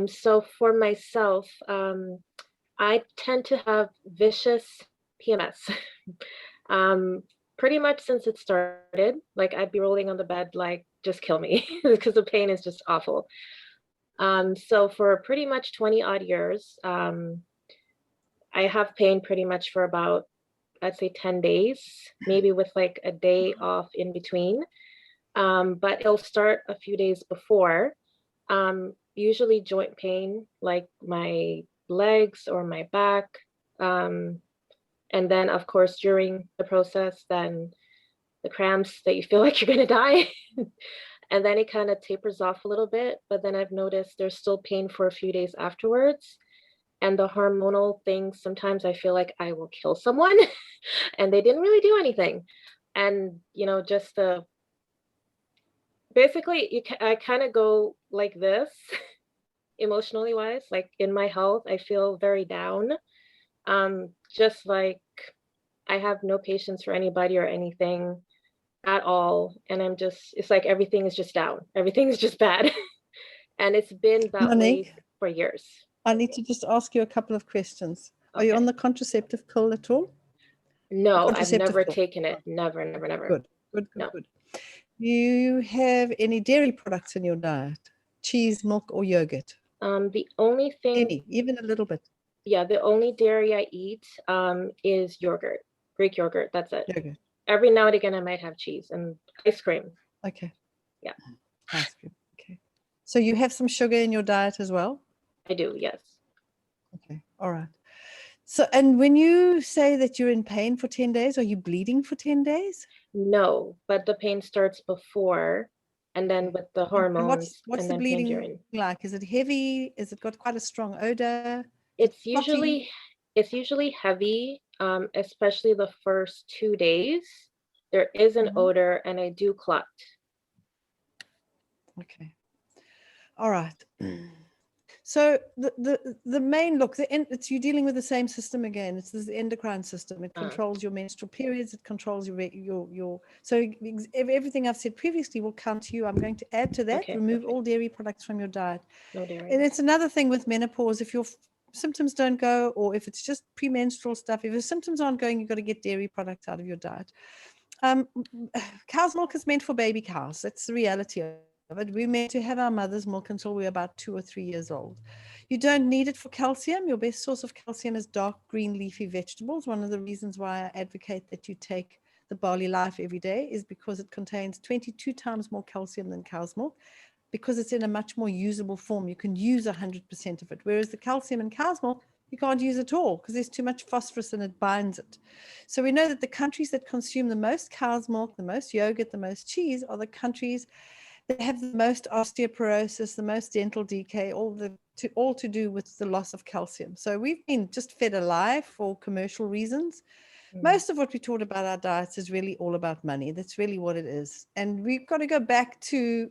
So for myself, I tend to have vicious PMS. Pretty much since it started, like I'd be rolling on the bed, like, just kill me, because the pain is just awful. So for pretty much 20 odd years, I have pain pretty much for about, I'd say 10 days, maybe with like a day off in between. But it'll start a few days before, usually joint pain, like my legs or my back. And then of course, during the process, then the cramps that you feel like you're gonna die. And then it kind of tapers off a little bit, but then I've noticed there's still pain for a few days afterwards. And the hormonal things, sometimes I feel like I will kill someone and they didn't really do anything. And, you know, just basically I kind of go like this, emotionally wise, like in my health, I feel very down. Just like I have no patience for anybody or anything at all. And I'm just, it's like everything is just down. Everything is just bad. And it's been that Monique, way for years. I need to just ask you a couple of questions. Are you Okay. on the contraceptive pill at all? No, I've Contraceptive never pill. taken it. Never. Good. No. Do you have any dairy products in your diet? Cheese, milk, or yogurt? The only thing, Any, even a little bit. yeah, the only dairy I eat is yogurt, Greek yogurt. That's it. Yogurt. Every now and again, I might have cheese and ice cream. Okay. Yeah. Ice cream. Okay. So you have some sugar in your diet as well? I do, yes. Okay. All right. So, and when you say that you're in pain for 10 days, are you bleeding for 10 days? No, but the pain starts before, and then with the And hormones. what's and the then pain bleeding during. like? Is it heavy? Is it got quite a strong odor? It's Clotty? usually heavy, especially the first 2 days. There is an Mhm. odor, and I do clot. Okay. All right. So the main look, it's you're dealing with the same system again. It's the endocrine system. It controls your menstrual periods. It controls your so everything I've said previously will come to you. I'm going to add to that. Okay, Remove perfect. all dairy products from your diet. No dairy. And it's another thing with menopause. If your symptoms don't go, or if it's just premenstrual stuff, if the symptoms aren't going, you've got to get dairy products out of your diet. Cow's milk is meant for baby cows. That's the reality of it. We're meant to have our mother's milk until we're about 2 or 3 years old. You don't need it for calcium. Your best source of calcium is dark green leafy vegetables. One of the reasons why I advocate that you take the Barley Life every day is because it contains 22 times more calcium than cow's milk, because it's in a much more usable form. You can use 100% of it, whereas the calcium in cow's milk You can't use it all because there's too much phosphorus and it binds it. So we know that the countries that consume the most cow's milk, the most yogurt, the most cheese are the countries that have the most osteoporosis, the most dental decay, all to do with the loss of calcium. So we've been just fed alive for commercial reasons. Most of what we taught about our diets is really all about money. That's really what it is. And we've got to go back to,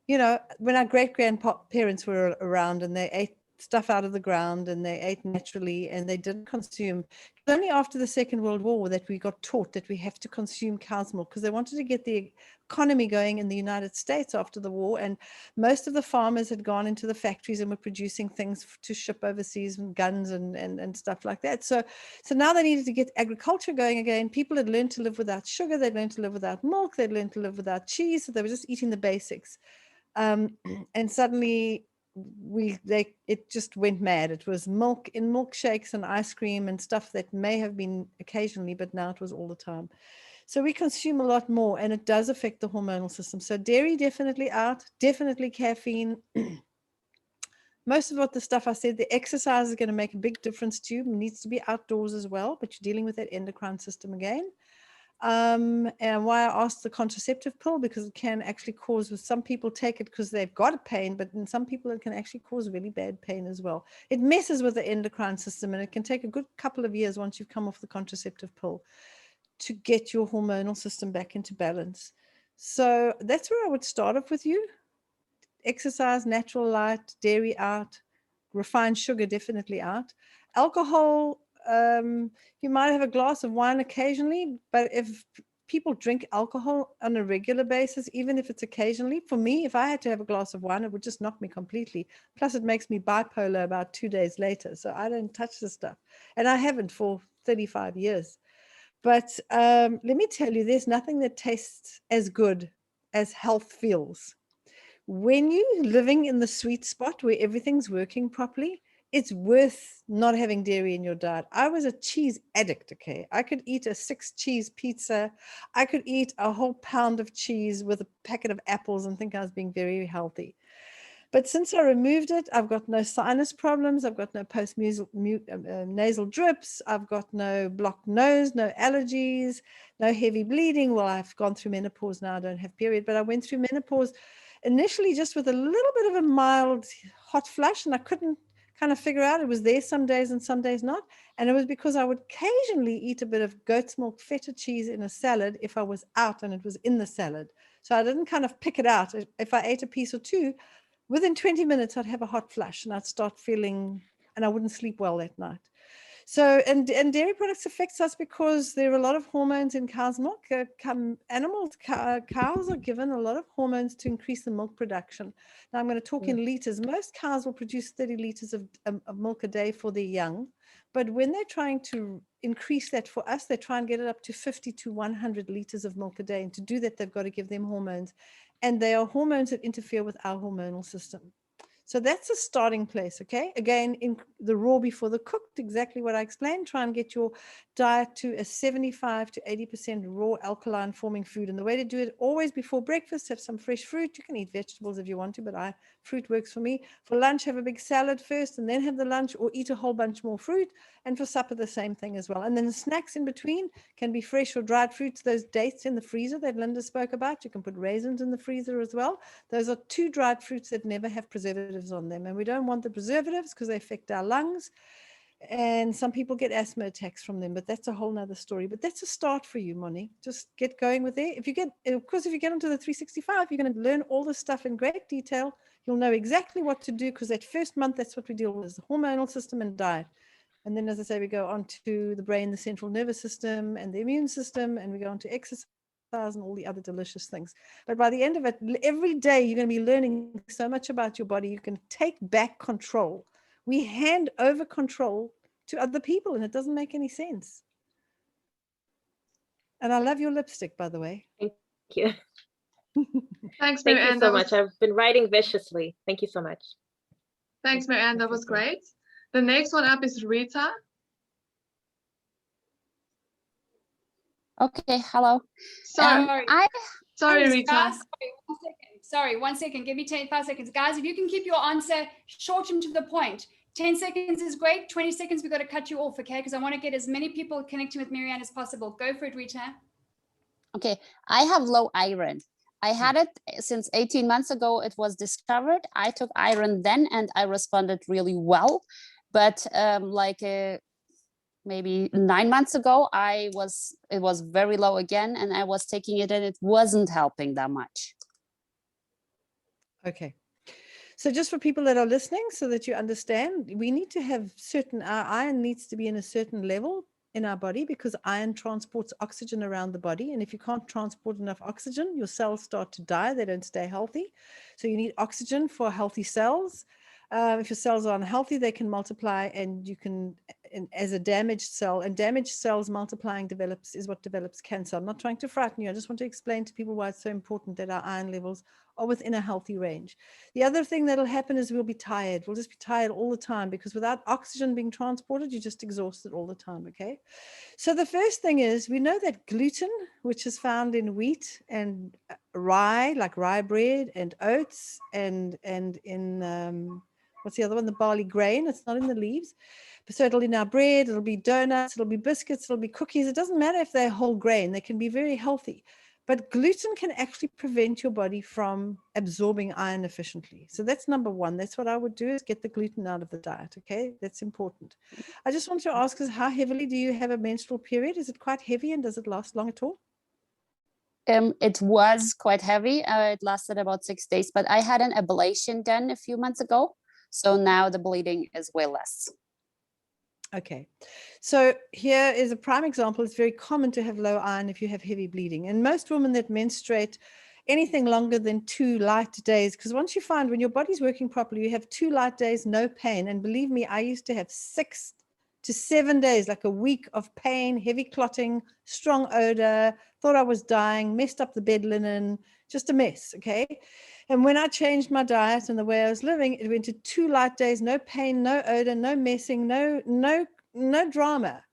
you know, when our great-grandparents were around and they ate stuff out of the ground and they ate naturally and they didn't consume. It was only after the Second World War that we got taught that we have to consume cow's milk because they wanted to get the economy going in the United States after the war. And most of the farmers had gone into the factories and were producing things to ship overseas and guns and stuff like that. So now they needed to get agriculture going again. People had learned to live without sugar. They'd learned to live without milk. They'd learned to live without cheese. So they were just eating the basics. And suddenly it just went mad. It was milk in milkshakes and ice cream and stuff that may have been occasionally, but now it was all the time. So we consume a lot more and it does affect the hormonal system. So dairy definitely out, definitely caffeine. Most of what the stuff I said, the exercise is going to make a big difference to you. It needs to be outdoors as well, but you're dealing with that endocrine system again. And why I asked the contraceptive pill, because it can actually cause, with some people take it because they've got a pain, but in some people it can actually cause really bad pain as well. It messes with the endocrine system and it can take a good couple of years once you've come off the contraceptive pill to get your hormonal system back into balance. So that's where I would start off with you. Exercise, natural light, dairy out, refined sugar definitely out. Alcohol, you might have a glass of wine occasionally, but if people drink alcohol on a regular basis, even if it's occasionally, for me, if I had to have a glass of wine, it would just knock me completely. Plus it makes me bipolar about 2 days later. So I don't touch the stuff. And I haven't for 35 years. But let me tell you, there's nothing that tastes as good as health feels. When you're living in the sweet spot where everything's working properly, it's worth not having dairy in your diet. I was a cheese addict, okay? I could eat a 6-cheese pizza. I could eat a whole pound of cheese with a packet of apples and think I was being very healthy. But since I removed it, I've got no sinus problems. I've got no nasal drips. I've got no blocked nose, no allergies, no heavy bleeding. Well, I've gone through menopause now. I don't have period, but I went through menopause initially just with a little bit of a mild hot flush, and I couldn't kind of figure out. It was there some days and some days not. And it was because I would occasionally eat a bit of goat's milk feta cheese in a salad if I was out and it was in the salad. So I didn't kind of pick it out. If I ate a piece or two, within 20 minutes, I'd have a hot flush and I'd start feeling, and I wouldn't sleep well that night. So, and dairy products affects us because there are a lot of hormones in cow's milk. Cows are given a lot of hormones to increase the milk production. Now I'm going to talk in liters. Most cows will produce 30 liters of milk a day for their young. But when they're trying to increase that for us, they try and get it up to 50 to 100 liters of milk a day. And to do that, they've got to give them hormones. And they are hormones that interfere with our hormonal system. So that's a starting place, okay? Again, in the raw before the cooked, exactly what I explained. Try and get your diet to a 75 to 80% raw alkaline forming food. And the way to do it, always before breakfast, have some fresh fruit. You can eat vegetables if you want to, but fruit works for me. For lunch, have a big salad first and then have the lunch, or eat a whole bunch more fruit. And for supper, the same thing as well. And then the snacks in between can be fresh or dried fruits. Those dates in the freezer that Linda spoke about, you can put raisins in the freezer as well. Those are 2 dried fruits that never have preservatives on them. And we don't want the preservatives because they affect our lungs. And some people get asthma attacks from them, but that's a whole nother story. But that's a start for you, Moni. Just get going with it. If you get onto the 365, you're going to learn all this stuff in great detail. You'll know exactly what to do because that first month, that's what we deal with, is the hormonal system and diet. And then, as I say, we go on to the brain, the central nervous system and the immune system, and we go on to exercise and all the other delicious things. But by the end of it, every day you're going to be learning so much about your body. You can take back control. We hand over control to other people, and it doesn't make any sense. And I love your lipstick, by the way. Thank you. Thanks, Thank Mary-Ann. you so much. I've been writing viciously. Thank you so much. Thanks, Mary-Ann. That was great. The next one up is Rita. Okay, hello. Sorry, Rita. Guys, sorry, 1 second. Give me 5 seconds. Guys, if you can keep your answer short and to the point. 10 seconds is great. 20 seconds, we've got to cut you off, okay? Because I want to get as many people connecting with Mary-Ann as possible. Go for it, Rita. Okay, I have low iron. I had it since 18 months ago. It was discovered. I took iron then and I responded really well. But maybe 9 months ago, it was very low again, and I was taking it and it wasn't helping that much. Okay. So just for people that are listening, so that you understand, we need to have our iron needs to be in a certain level in our body, because iron transports oxygen around the body. And if you can't transport enough oxygen, your cells start to die. They don't stay healthy. So you need oxygen for healthy cells. If your cells are unhealthy, they can multiply, and you can, as a damaged cell, and damaged cells multiplying is what develops cancer. I'm not trying to frighten you. I just want to explain to people why it's so important that our iron levels are within a healthy range. The other thing that'll happen is we'll be tired. We'll just be tired all the time, because without oxygen being transported, you're just exhausted all the time, okay? So the first thing is, we know that gluten, which is found in wheat and rye, like rye bread, and oats, and in what's the other one? The barley grain. It's not in the leaves. So it'll be in our bread, it'll be donuts, it'll be biscuits, it'll be cookies. It doesn't matter if they're whole grain. They can be very healthy. But gluten can actually prevent your body from absorbing iron efficiently. So that's number one. That's what I would do, is get the gluten out of the diet, okay? That's important. I just want to ask, how heavily do you have a menstrual period? Is it quite heavy, and does it last long at all? It was quite heavy. It lasted about 6 days, but I had an ablation done a few months ago. So now the bleeding is way less. Okay, so here is a prime example. It's very common to have low iron if you have heavy bleeding. And most women that menstruate anything longer than 2 light days, because once you find when your body's working properly, you have 2 light days, no pain. And believe me, I used to have 6 to 7 days, like a week of pain, heavy clotting, strong odor, thought I was dying, messed up the bed linen, just a mess, okay? And when I changed my diet and the way I was living, it went to 2 light days, no pain, no odor, no messing, no drama.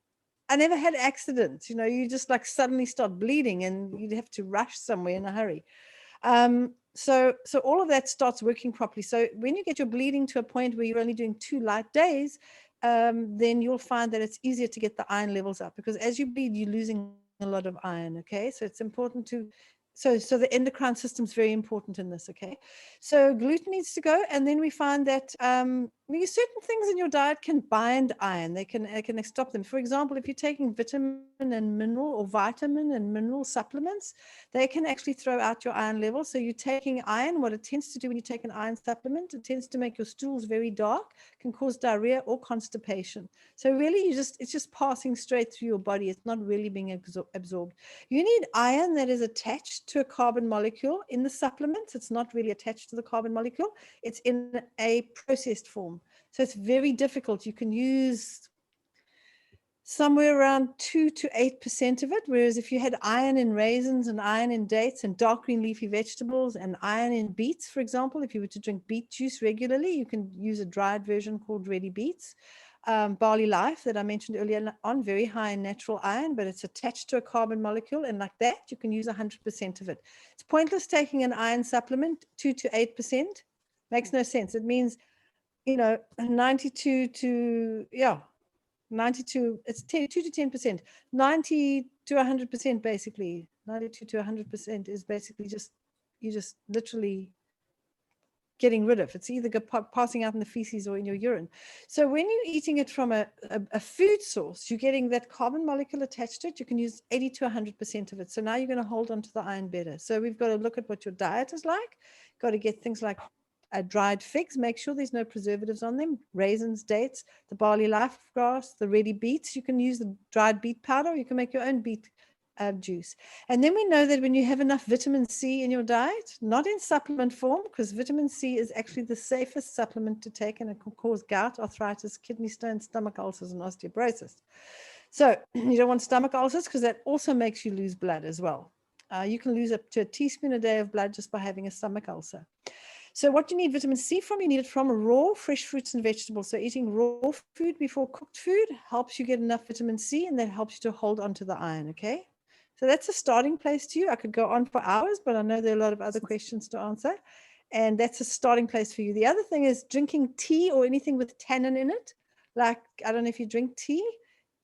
I never had accidents. You know, you just like suddenly start bleeding and you'd have to rush somewhere in a hurry. So all of that starts working properly. So when you get your bleeding to a point where you're only doing 2 light days, then you'll find that it's easier to get the iron levels up, because as you bleed, you're losing a lot of iron. Okay, so it's important to. So the endocrine system is very important in this, okay? So gluten needs to go, and then we find that certain things in your diet can bind iron. They can stop them. For example, if you're taking vitamin and mineral supplements, they can actually throw out your iron levels. So you're taking iron. What it tends to do when you take an iron supplement, it tends to make your stools very dark, can cause diarrhea or constipation. So really, it's just passing straight through your body. It's not really being absorbed. You need iron that is attached to a carbon molecule in the supplements. It's not really attached to the carbon molecule. It's in a processed form. So it's very difficult. You can use somewhere around 2 to 8% of it. Whereas if you had iron in raisins and iron in dates and dark green leafy vegetables and iron in beets, for example, if you were to drink beet juice regularly, you can use a dried version called Ready Beets. Barley Life that I mentioned earlier on, very high in natural iron, but it's attached to a carbon molecule, and like that you can use 100% of it. It's pointless taking an iron supplement 2 to 8%. Makes no sense. It means 92 to 92, it's 2 to 10%, 90 to 100% basically. 92 to 100% is basically you just literally getting rid of. It's either passing out in the feces or in your urine. So when you're eating it from a food source, you're getting that carbon molecule attached to it. You can use 80 to 100% of it. So now you're going to hold on to the iron better. So we've got to look at what your diet is like. Got to get things like dried figs, make sure there's no preservatives on them, raisins, dates, the barley life grass, the ready beets. You can use the dried beet powder, or you can make your own beet juice. And then we know that when you have enough vitamin C in your diet, not in supplement form, because vitamin C is actually the safest supplement to take, and it can cause gout, arthritis, kidney stones, stomach ulcers, and osteoporosis. So you don't want stomach ulcers, because that also makes you lose blood as well. You can lose up to a teaspoon a day of blood just by having a stomach ulcer. So what you need vitamin C from, you need it from raw, fresh fruits and vegetables. So eating raw food before cooked food helps you get enough vitamin C, and that helps you to hold on to the iron, okay? So that's a starting place to you. I could go on for hours, but I know there are a lot of other questions to answer. And that's a starting place for you. The other thing is drinking tea or anything with tannin in it. Like, I don't know if you drink tea.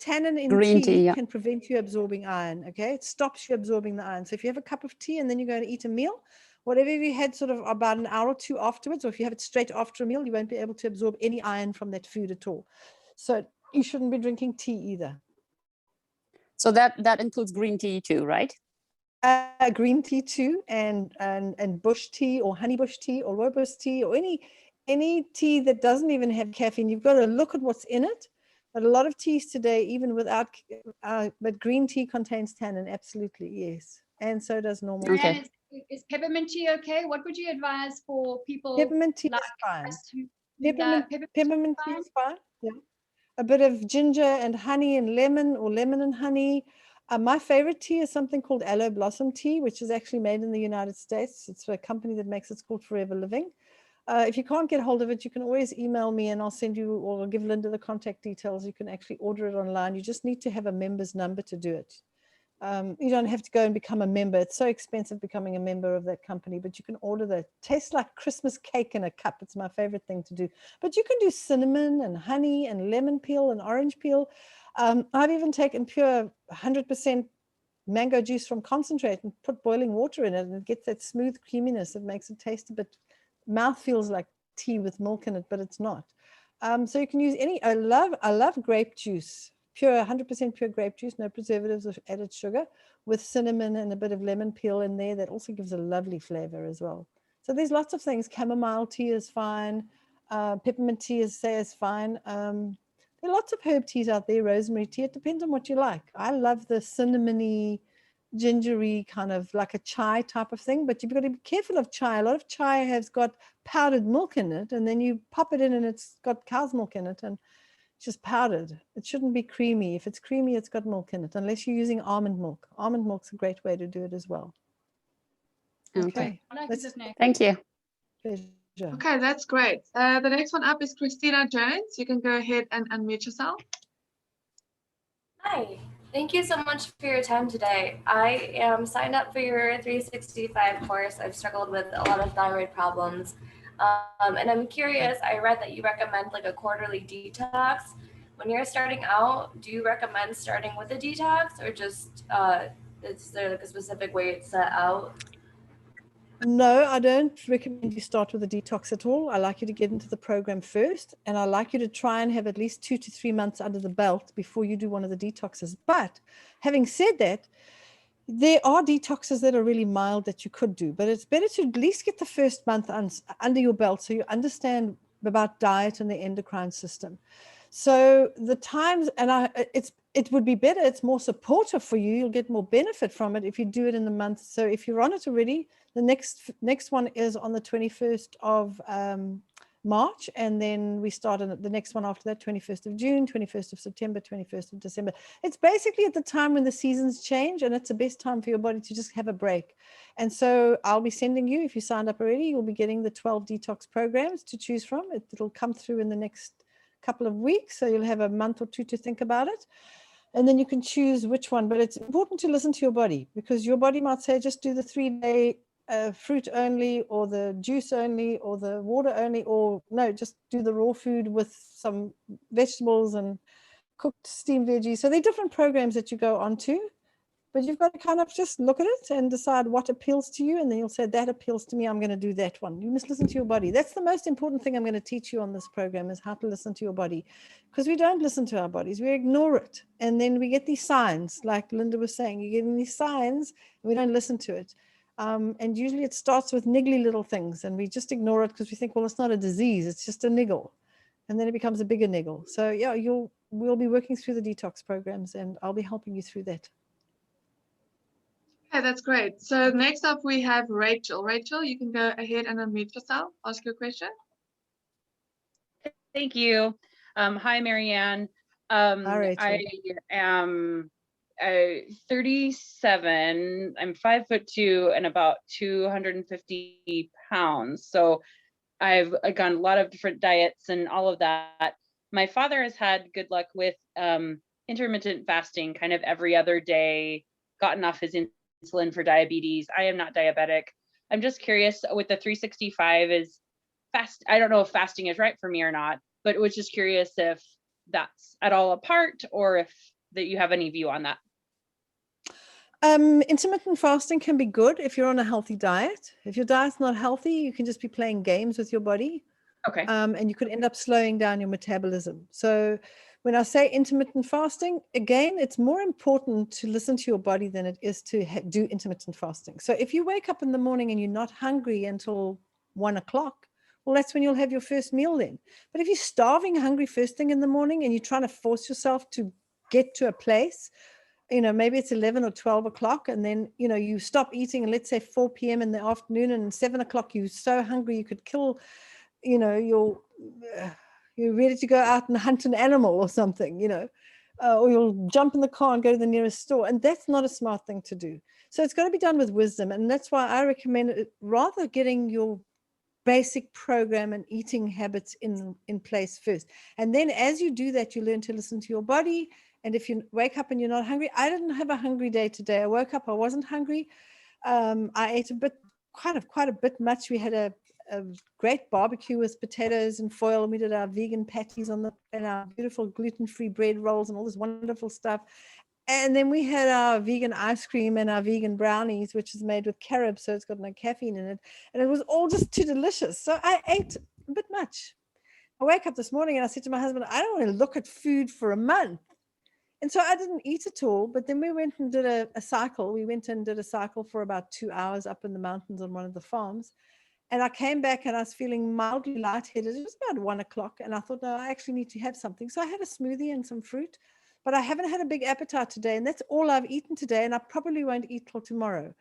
Tannin in Green tea tea, yeah. can prevent you absorbing iron, okay? It stops you absorbing the iron. So if you have a cup of tea and then you go and eat a meal, whatever you had sort of about an hour or two afterwards, or if you have it straight after a meal, you won't be able to absorb any iron from that food at all. So you shouldn't be drinking tea either. So that includes green tea too, right? Green tea too, and bush tea or honey bush tea or rooibos tea or any tea that doesn't even have caffeine. You've got to look at what's in it. But a lot of teas today, even without, but green tea contains tannin, absolutely, yes. And so does normal tea. Okay. Is peppermint tea okay? What would you advise for people? Peppermint tea like is fine. us who do that? Peppermint tea is fine, yeah. A bit of ginger and honey and lemon, or lemon and honey. My favorite tea is something called aloe blossom tea, which is actually made in the United States. It's a company that makes it. It's called Forever Living. If you can't get hold of it, you can always email me and I'll send you, or I'll give Linda the contact details. You can actually order it online. You just need to have a member's number to do it. You don't have to go and become a member. It's so expensive becoming a member of that company, but you can order that. Tastes like Christmas cake in a cup. It's my favorite thing to do. But you can do cinnamon and honey and lemon peel and orange peel. I've even taken pure 100% mango juice from concentrate and put boiling water in it, and it gets that smooth creaminess. It makes it taste a bit, mouth feels like tea with milk in it, but it's not. So you can use any. I love grape juice, pure 100% pure grape juice, no preservatives or added sugar, with cinnamon and a bit of lemon peel in there. That also gives a lovely flavor as well. So there's lots of things. Chamomile tea is fine. Peppermint tea is fine. There are lots of herb teas out there, rosemary tea. It depends on what you like. I love the cinnamony, gingery kind of like a chai type of thing, but you've got to be careful of chai. A lot of chai has got powdered milk in it, and then you pop it in and it's got cow's milk in it, and it's just powdered. It shouldn't be creamy. If it's creamy, it's got milk in it, unless you're using almond milk. Almond milk's a great way to do it as well. Okay. Thank you. Pleasure. Okay, that's great. The next one up is Christina Jones. You can go ahead and unmute yourself. Hi, thank you so much for your time today. I am signed up for your 365 course. I've struggled with a lot of thyroid problems. And I'm curious, I read that you recommend like a quarterly detox. When you're starting out, do you recommend starting with a detox, or just is there like a specific way it's set out? No, I don't recommend you start with a detox at all. I like you to get into the program first, and I like you to try and have at least 2 to 3 months under the belt before you do one of the detoxes. But having said that, there are detoxes that are really mild that you could do, but it's better to at least get the first month under your belt so you understand about diet and the endocrine system. So the times, and it would be better, it's more supportive for you, you'll get more benefit from it if you do it in the month. So if you're on it already, the next one is on the 21st of March, and then we start on the next one after that, 21st of June, 21st of September, 21st of December. It's basically at the time when the seasons change, and it's the best time for your body to just have a break. And so I'll be sending you, if you signed up already, you'll be getting the 12 detox programs to choose from. It'll come through in the next couple of weeks, so you'll have a month or two to think about it, and then you can choose which one. But it's important to listen to your body, because your body might say just do the 3-day fruit only, or the juice only, or the water only, or no, just do the raw food with some vegetables and cooked steamed veggies. So there are different programs that you go on to, but you've got to kind of just look at it and decide what appeals to you, and then you'll say, that appeals to me, I'm going to do that one. You must listen to your body. That's the most important thing I'm going to teach you on this program, is how to listen to your body, because we don't listen to our bodies. We ignore it, and then we get these signs, like Linda was saying, you're getting these signs and we don't listen to it. And usually it starts with niggly little things, and we just ignore it because we think, well, it's not a disease, it's just a niggle. And then it becomes a bigger niggle. So yeah, we'll be working through the detox programs, and I'll be helping you through that. Okay, that's great. So next up we have Rachel. Rachel, you can go ahead and unmute yourself, ask your question. Thank you. Hi, Mary-Ann. Hi, Rachel. I am 37. I'm 5'2" and about 250 pounds. So I've gone a lot of different diets and all of that. My father has had good luck with intermittent fasting, kind of every other day, gotten off his insulin for diabetes. I am not diabetic. I'm just curious with the 365 is fast. I don't know if fasting is right for me or not, but was just curious if that's at all a part or if that you have any view on that. Intermittent fasting can be good if you're on a healthy diet. If your diet's not healthy, you can just be playing games with your body. Okay. And you could end up slowing down your metabolism. So when I say intermittent fasting, again, it's more important to listen to your body than it is to do intermittent fasting. So if you wake up in the morning and you're not hungry until 1 o'clock, well, that's when you'll have your first meal then. But if you're starving hungry first thing in the morning and you're trying to force yourself to get to a place, maybe it's 11 or 12 o'clock, and then, you stop eating, and let's say 4 p.m. in the afternoon, and 7 o'clock, you're so hungry you could kill, you're ready to go out and hunt an animal or something, or you'll jump in the car and go to the nearest store. And that's not a smart thing to do. So it's got to be done with wisdom. And that's why I recommend it, rather getting your basic program and eating habits in place first. And then as you do that, you learn to listen to your body. And if you wake up and you're not hungry, I didn't have a hungry day today. I woke up, I wasn't hungry. I ate quite a bit much. We had a great barbecue with potatoes and foil, and we did our vegan patties and our beautiful gluten-free bread rolls and all this wonderful stuff. And then we had our vegan ice cream and our vegan brownies, which is made with carob, so it's got no caffeine in it. And it was all just too delicious. So I ate a bit much. I woke up this morning and I said to my husband, I don't want to look at food for a month. And so I didn't eat at all, but then we went and did a cycle. We went and did a cycle for about 2 hours up in the mountains on one of the farms. And I came back and I was feeling mildly lightheaded. It was about 1 o'clock. And I thought, no, I actually need to have something. So I had a smoothie and some fruit, but I haven't had a big appetite today. And that's all I've eaten today. And I probably won't eat till tomorrow.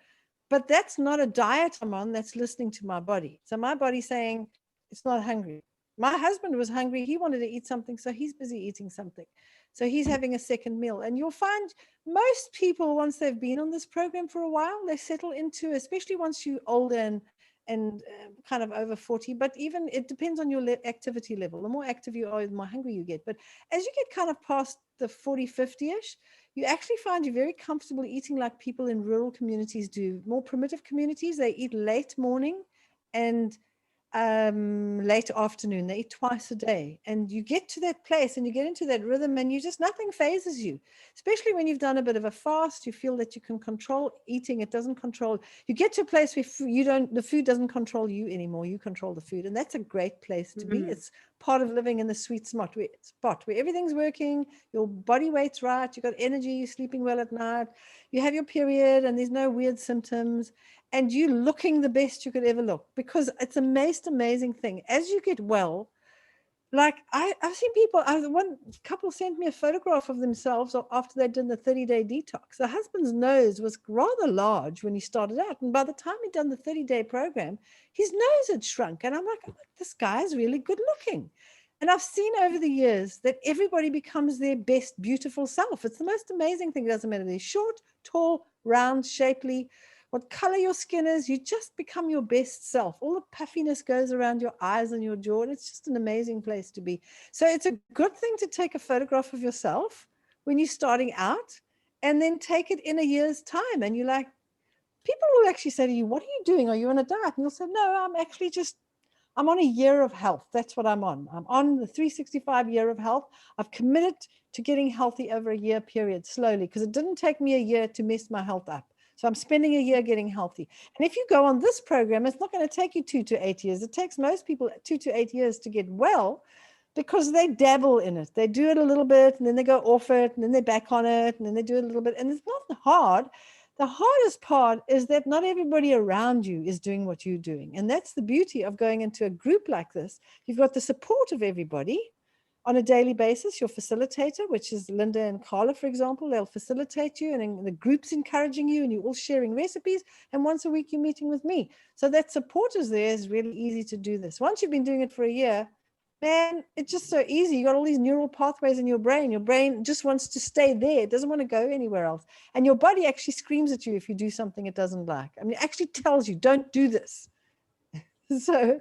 But that's not a diet I'm on, that's listening to my body. So my body's saying it's not hungry. My husband was hungry. He wanted to eat something. So he's busy eating something. So he's having a second meal. And you'll find most people, once they've been on this program for a while, they settle into, especially once you're older and kind of over 40, but even it depends on your activity level. The more active you are, the more hungry you get. But as you get kind of past the 40, 50-ish, you actually find you're very comfortable eating like people in rural communities do. More primitive communities, they eat late morning and late afternoon. They eat twice a day, and you get to that place and you get into that rhythm, and nothing phases you, especially when you've done a bit of a fast. You feel that you can control eating. It doesn't control. You get to a place where the food doesn't control you anymore. You control the food, and that's a great place to be. It's part of living in the sweet spot where everything's working, your body weight's right, you've got energy, you're sleeping well at night, you have your period, and there's no weird symptoms. And you looking the best you could ever look, because it's a most amazing thing. As you get well, like I've seen people, one couple sent me a photograph of themselves after they did the 30-day detox. The husband's nose was rather large when he started out. And by the time he'd done the 30-day program, his nose had shrunk. And I'm like, oh, this guy is really good looking. And I've seen over the years that everybody becomes their best, beautiful self. It's the most amazing thing. It doesn't matter. They're short, tall, round, shapely, what color your skin is, you just become your best self. All the puffiness goes around your eyes and your jaw, and it's just an amazing place to be. So it's a good thing to take a photograph of yourself when you're starting out, and then take it in a year's time. And you're like, people will actually say to you, what are you doing? Are you on a diet? And you'll say, no, I'm on a year of health. That's what I'm on. I'm on the 365 year of health. I've committed to getting healthy over a year period, slowly, because it didn't take me a year to mess my health up. So I'm spending a year getting healthy. And if you go on this program, it's not going to take you 2 to 8 years. It takes most people 2 to 8 years to get well, because they dabble in it. They do it a little bit, and then they go off it, and then they're back on it, and then they do it a little bit. And it's not hard. The hardest part is that not everybody around you is doing what you're doing. And that's the beauty of going into a group like this. You've got the support of everybody on a daily basis. Your facilitator, which is Linda and Karla, for example, they'll facilitate you, and the group's encouraging you, and you're all sharing recipes. And once a week, you're meeting with me. So that support is there. Is really easy to do this. Once you've been doing it for a year, man, it's just so easy. You got all these neural pathways in your brain. Your brain just wants to stay there. It doesn't want to go anywhere else. And your body actually screams at you if you do something it doesn't like. I mean, it actually tells you, don't do this. So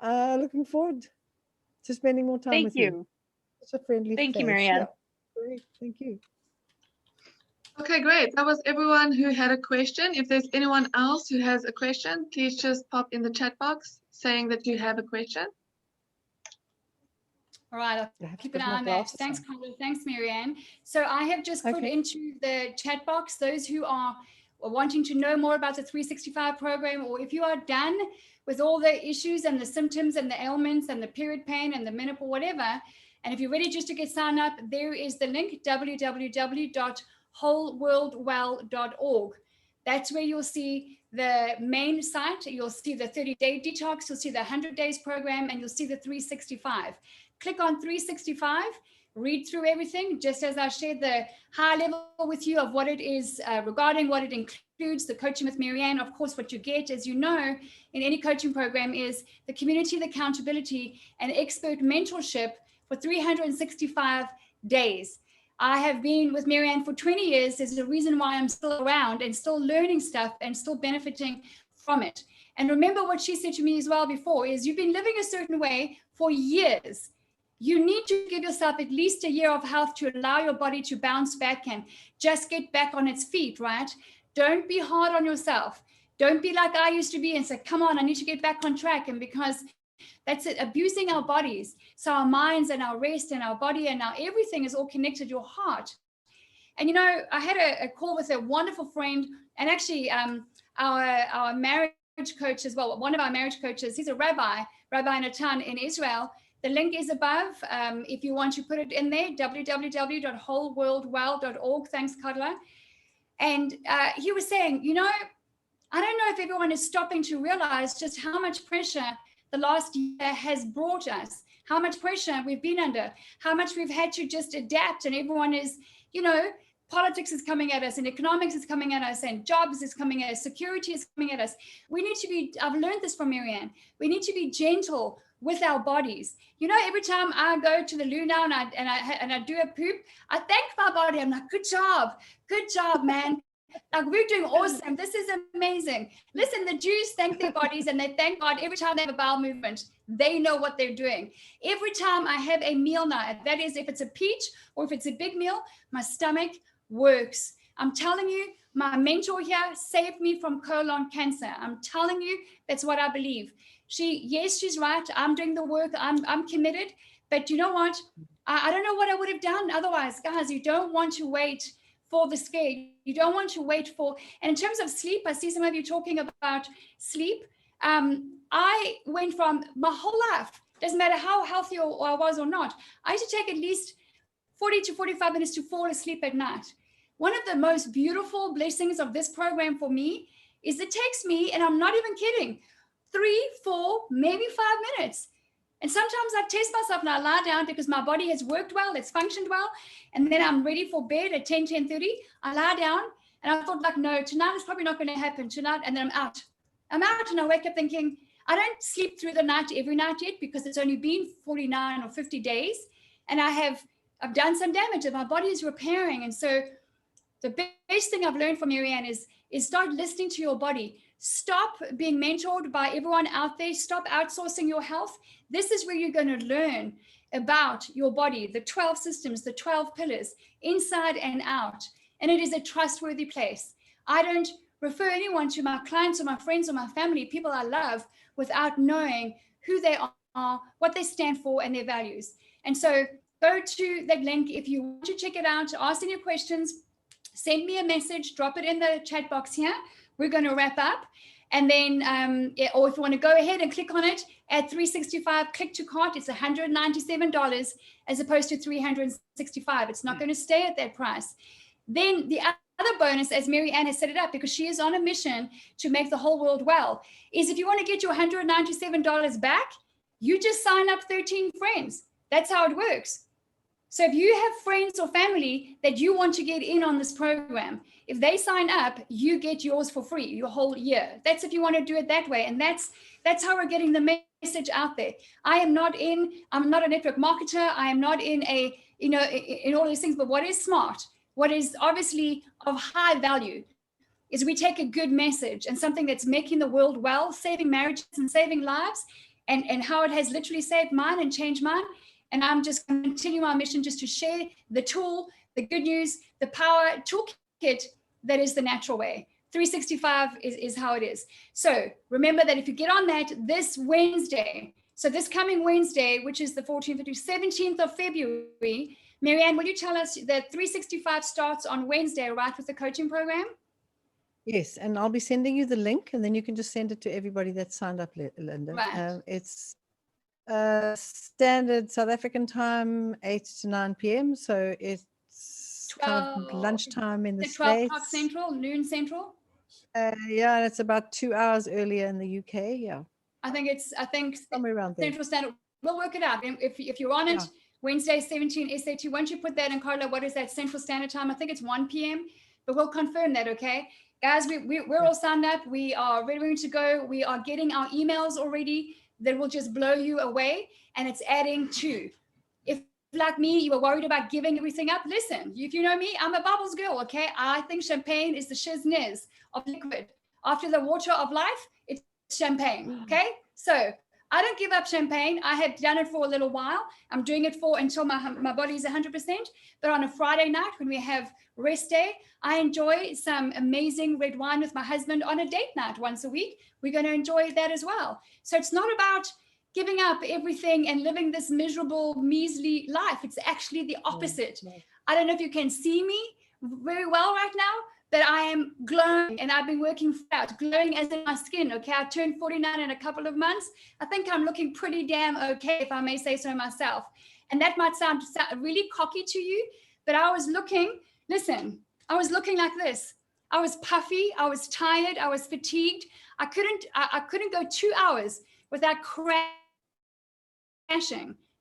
looking forward to spending more time with you. Such a friendly Thank you, face. Mary-Ann. Yeah. Great. Thank you. Okay, great. That was everyone who had a question. If there's anyone else who has a question, please just pop in the chat box saying that you have a question. All right, I'll keep an eye on that. Thanks, Karla. Thanks, Mary-Ann. So I have just put into the chat box those who are wanting to know more about the 365 program, or if you are done with all the issues and the symptoms and the ailments and the period pain and the menopause, whatever, and if you're ready just to get signed up, there is the link, www.wholeworldwell.org. That's where you'll see the main site. You'll see the 30-day detox, you'll see the 100 days program, and you'll see the 365. Click on 365, read through everything, just as I shared the high level with you of what it is regarding what it includes, the coaching with Mary-Ann. Of course, what you get, as you know, in any coaching program is the community, the accountability, and expert mentorship for 365 days. I have been with Mary-Ann for 20 years. There's a reason why I'm still around and still learning stuff and still benefiting from it. And remember what she said to me as well before is you've been living a certain way for years. You need to give yourself at least a year of health to allow your body to bounce back and just get back on its feet, right? Don't be hard on yourself. Don't be like I used to be and say, come on, I need to get back on track. And because that's it, abusing our bodies. So our minds and our rest and our body and our everything is all connected, your heart. And, you know, I had a call with a wonderful friend and actually our marriage coach as well. One of our marriage coaches, he's a rabbi in a town in Israel. The link is above if you want to put it in there, www.wholeworldwell.org. Thanks, Karla. And he was saying, you know, I don't know if everyone is stopping to realize just how much pressure the last year has brought us, how much pressure we've been under, how much we've had to just adapt. And everyone is, you know, politics is coming at us and economics is coming at us and jobs is coming at us, security is coming at us. We need to be, I've learned this from Mary-Ann, we need to be gentle with our bodies. You know, every time I go to the loo now and I do a poop, I thank my body. I'm like, good job, man. Like, we're doing awesome. This is amazing. Listen, the Jews thank their bodies and they thank God every time they have a bowel movement. They know what they're doing. Every time I have a meal now, that is, if it's a peach or if it's a big meal, my stomach works. I'm telling you, my mentor here saved me from colon cancer. I'm telling you, that's what I believe. She's right. I'm doing the work. I'm committed. But you know what? I don't know what I would have done otherwise. Guys, you don't want to wait for the scare. You don't want to wait for, and in terms of sleep, I see some of you talking about sleep. I went from my whole life, doesn't matter how healthy I was or not, I used to take at least 40 to 45 minutes to fall asleep at night. One of the most beautiful blessings of this program for me is it takes me, and I'm not even kidding, 3, 4, maybe 5 minutes. And sometimes I test myself and I lie down because my body has worked well, it's functioned well. And then I'm ready for bed at 10, 10:30. I lie down and I thought like, no, tonight is probably not going to happen tonight. And then I'm out and I wake up thinking, I don't sleep through the night every night yet because it's only been 49 or 50 days. And I've done some damage and my body is repairing. And so the best thing I've learned from Mary-Ann is start listening to your body. Stop being mentored by everyone out there. Stop outsourcing your health. This is where you're going to learn about your body, the 12 systems, the 12 pillars, inside and out. And it is a trustworthy place. I don't refer anyone to my clients or my friends or my family, people I love, without knowing who they are, what they stand for, and their values. And so go to that link. If you want to check it out, ask any questions, send me a message, drop it in the chat box here. We're going to wrap up. And then, or if you want to go ahead and click on it at 365, click to cart, it's $197 as opposed to $365. It's not going to stay at that price. Then the other bonus, as Mary-Ann has set it up, because she is on a mission to make the whole world well, is if you want to get your $197 back, you just sign up 13 friends. That's how it works. So if you have friends or family that you want to get in on this program, if they sign up, you get yours for free, your whole year. That's if you want to do it that way. And that's how we're getting the message out there. I'm not a network marketer. I am not in in all these things, but what is smart, what is obviously of high value is we take a good message and something that's making the world well, saving marriages and saving lives, and how it has literally saved mine and changed mine. And I'm just going to continue my mission just to share the tool, the good news, the power toolkit it that is the natural way. 365 is how it is. So remember that if you get on that this Wednesday, so this coming Wednesday, which is the 14th to 17th of February, Mary-Ann, will you tell us that 365 starts on Wednesday, right, with the coaching program? Yes, and I'll be sending you the link, and then you can just send it to everybody that signed up, Linda. Right. It's standard South African time, 8 to 9 p.m. So it's kind of lunchtime in the 12 o'clock States. Central, noon Central. Yeah, and it's about 2 hours earlier in the UK. Yeah, I think somewhere around there. Central Standard. We'll work it out. If you're on it, Wednesday 17 SAT. Once you put that in, Karla, what is that Central Standard Time? I think it's 1 p.m. But we'll confirm that, okay? Guys, we're all signed up. We are ready to go. We are getting our emails already that will just blow you away. And it's adding to. If, like me, you were worried about giving everything up, listen, if you know me, I'm a bubbles girl, okay? I think champagne is the shizness of liquid. After the water of life, it's champagne, okay? So I don't give up champagne. I have done it for a little while. I'm doing it until my body is 100%. But on a Friday night when we have rest day, I enjoy some amazing red wine with my husband on a date night once a week. We're going to enjoy that as well. So it's not about giving up everything and living this miserable, measly life. It's actually the opposite. I don't know if you can see me very well right now, but I am glowing, and I've been working out, glowing as in my skin, okay? I turned 49 in a couple of months. I think I'm looking pretty damn okay, if I may say so myself. And that might sound really cocky to you, but I was looking like this. I was puffy, I was tired, I was fatigued. I couldn't go 2 hours without crashing,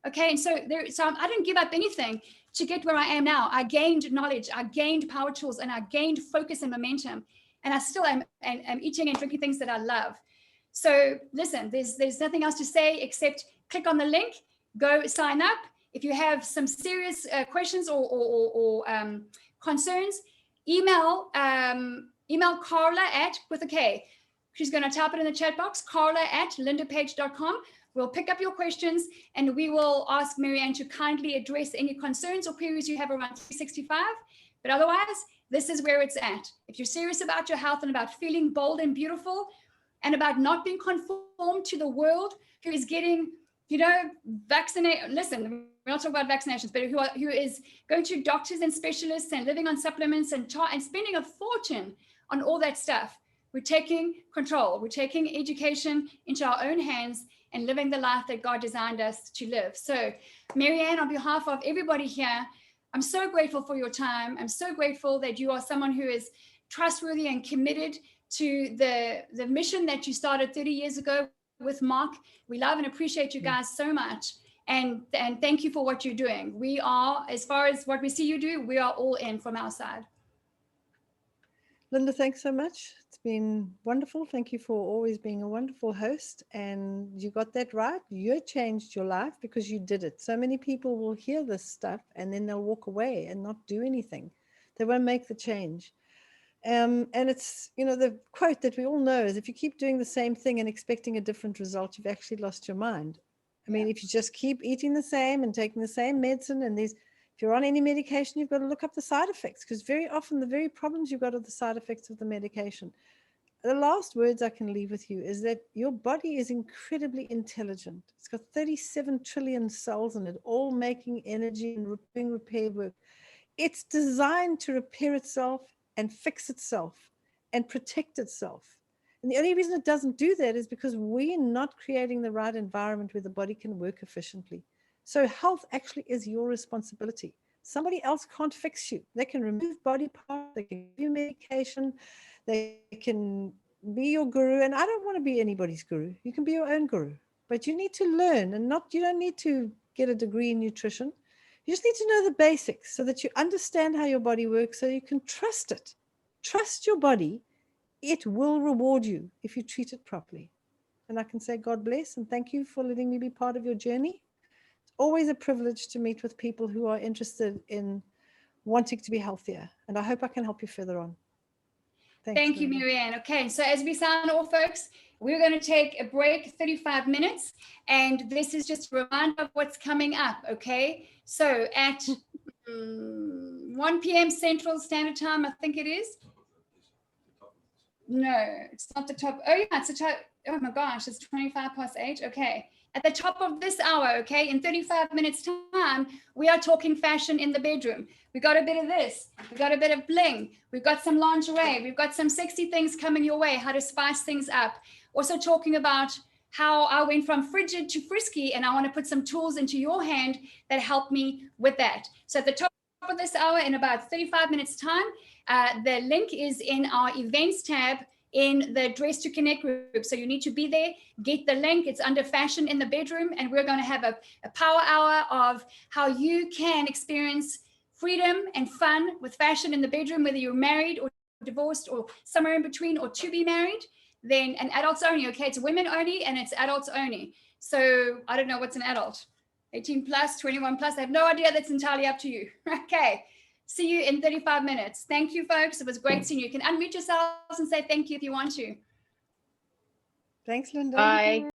okay? And so I didn't give up anything to get where I am now. I gained knowledge, I gained power tools, and I gained focus and momentum. And I still am eating and drinking things that I love. So listen, there's nothing else to say except click on the link, go sign up. If you have some serious questions or concerns, email Karla with a K. She's going to type it in the chat box, Karla@lindapage.com. We'll pick up your questions, and we will ask Mary-Ann to kindly address any concerns or queries you have around 365. But otherwise, this is where it's at. If you're serious about your health and about feeling bold and beautiful and about not being conformed to the world who is getting, vaccinated, listen, we're not talking about vaccinations, but who is going to doctors and specialists and living on supplements and spending a fortune on all that stuff. We're taking control. We're taking education into our own hands and living the life that God designed us to live. So, Mary-Ann, on behalf of everybody here, I'm so grateful for your time. I'm so grateful that you are someone who is trustworthy and committed to the mission that you started 30 years ago with Mark. We love and appreciate you guys so much. And thank you for what you're doing. We are, as far as what we see you do, we are all in from our side. Linda, thanks so much. It's been wonderful. Thank you for always being a wonderful host. And you got that right. You changed your life because you did it. So many people will hear this stuff and then they'll walk away and not do anything. They won't make the change. And it's, the quote that we all know is, if you keep doing the same thing and expecting a different result, you've actually lost your mind. I mean, if you just keep eating the same and taking the same medicine, and if you're on any medication, you've got to look up the side effects, because very often the very problems you've got are the side effects of the medication. The last words I can leave with you is that your body is incredibly intelligent. It's got 37 trillion cells in it, all making energy and doing repair work. It's designed to repair itself and fix itself and protect itself. And the only reason it doesn't do that is because we're not creating the right environment where the body can work efficiently. So health actually is your responsibility. Somebody else can't fix you. They can remove body parts, they can give you medication, they can be your guru. And I don't want to be anybody's guru. You can be your own guru. But you need to learn, and you don't need to get a degree in nutrition. You just need to know the basics so that you understand how your body works, so you can trust it. Trust your body. It will reward you if you treat it properly. And I can say God bless and thank you for letting me be part of your journey. It's always a privilege to meet with people who are interested in wanting to be healthier. And I hope I can help you further on. Thank you, Mary-Ann. Okay, so as we sign off, folks, we're going to take a break, 35 minutes. And this is just a reminder of what's coming up, okay? So at 1 p.m. Central Standard Time, I think it is. No, it's not the top. Oh, yeah, it's the top. Oh, my gosh, it's 8:25. Okay. At the top of this hour, okay, in 35 minutes time, we are talking fashion in the bedroom. We got a bit of this. We got a bit of bling. We've got some lingerie. We've got some sexy things coming your way, how to spice things up. Also talking about how I went from frigid to frisky, and I want to put some tools into your hand that help me with that. So at the top of this hour, in about 35 minutes time, the link is in our events tab in the Dress to Connect group. So you need to be there, get the link. It's under fashion in the bedroom. And we're going to have a power hour of how you can experience freedom and fun with fashion in the bedroom, whether you're married or divorced or somewhere in between or to be married. Then an adults only, okay? It's women only and it's adults only. So I don't know what's an adult, 18 plus, 21 plus. I have no idea. That's entirely up to you. Okay. See you in 35 minutes. Thank you, folks. It was great seeing you. You can unmute yourselves and say thank you if you want to. Thanks, Linda. Bye.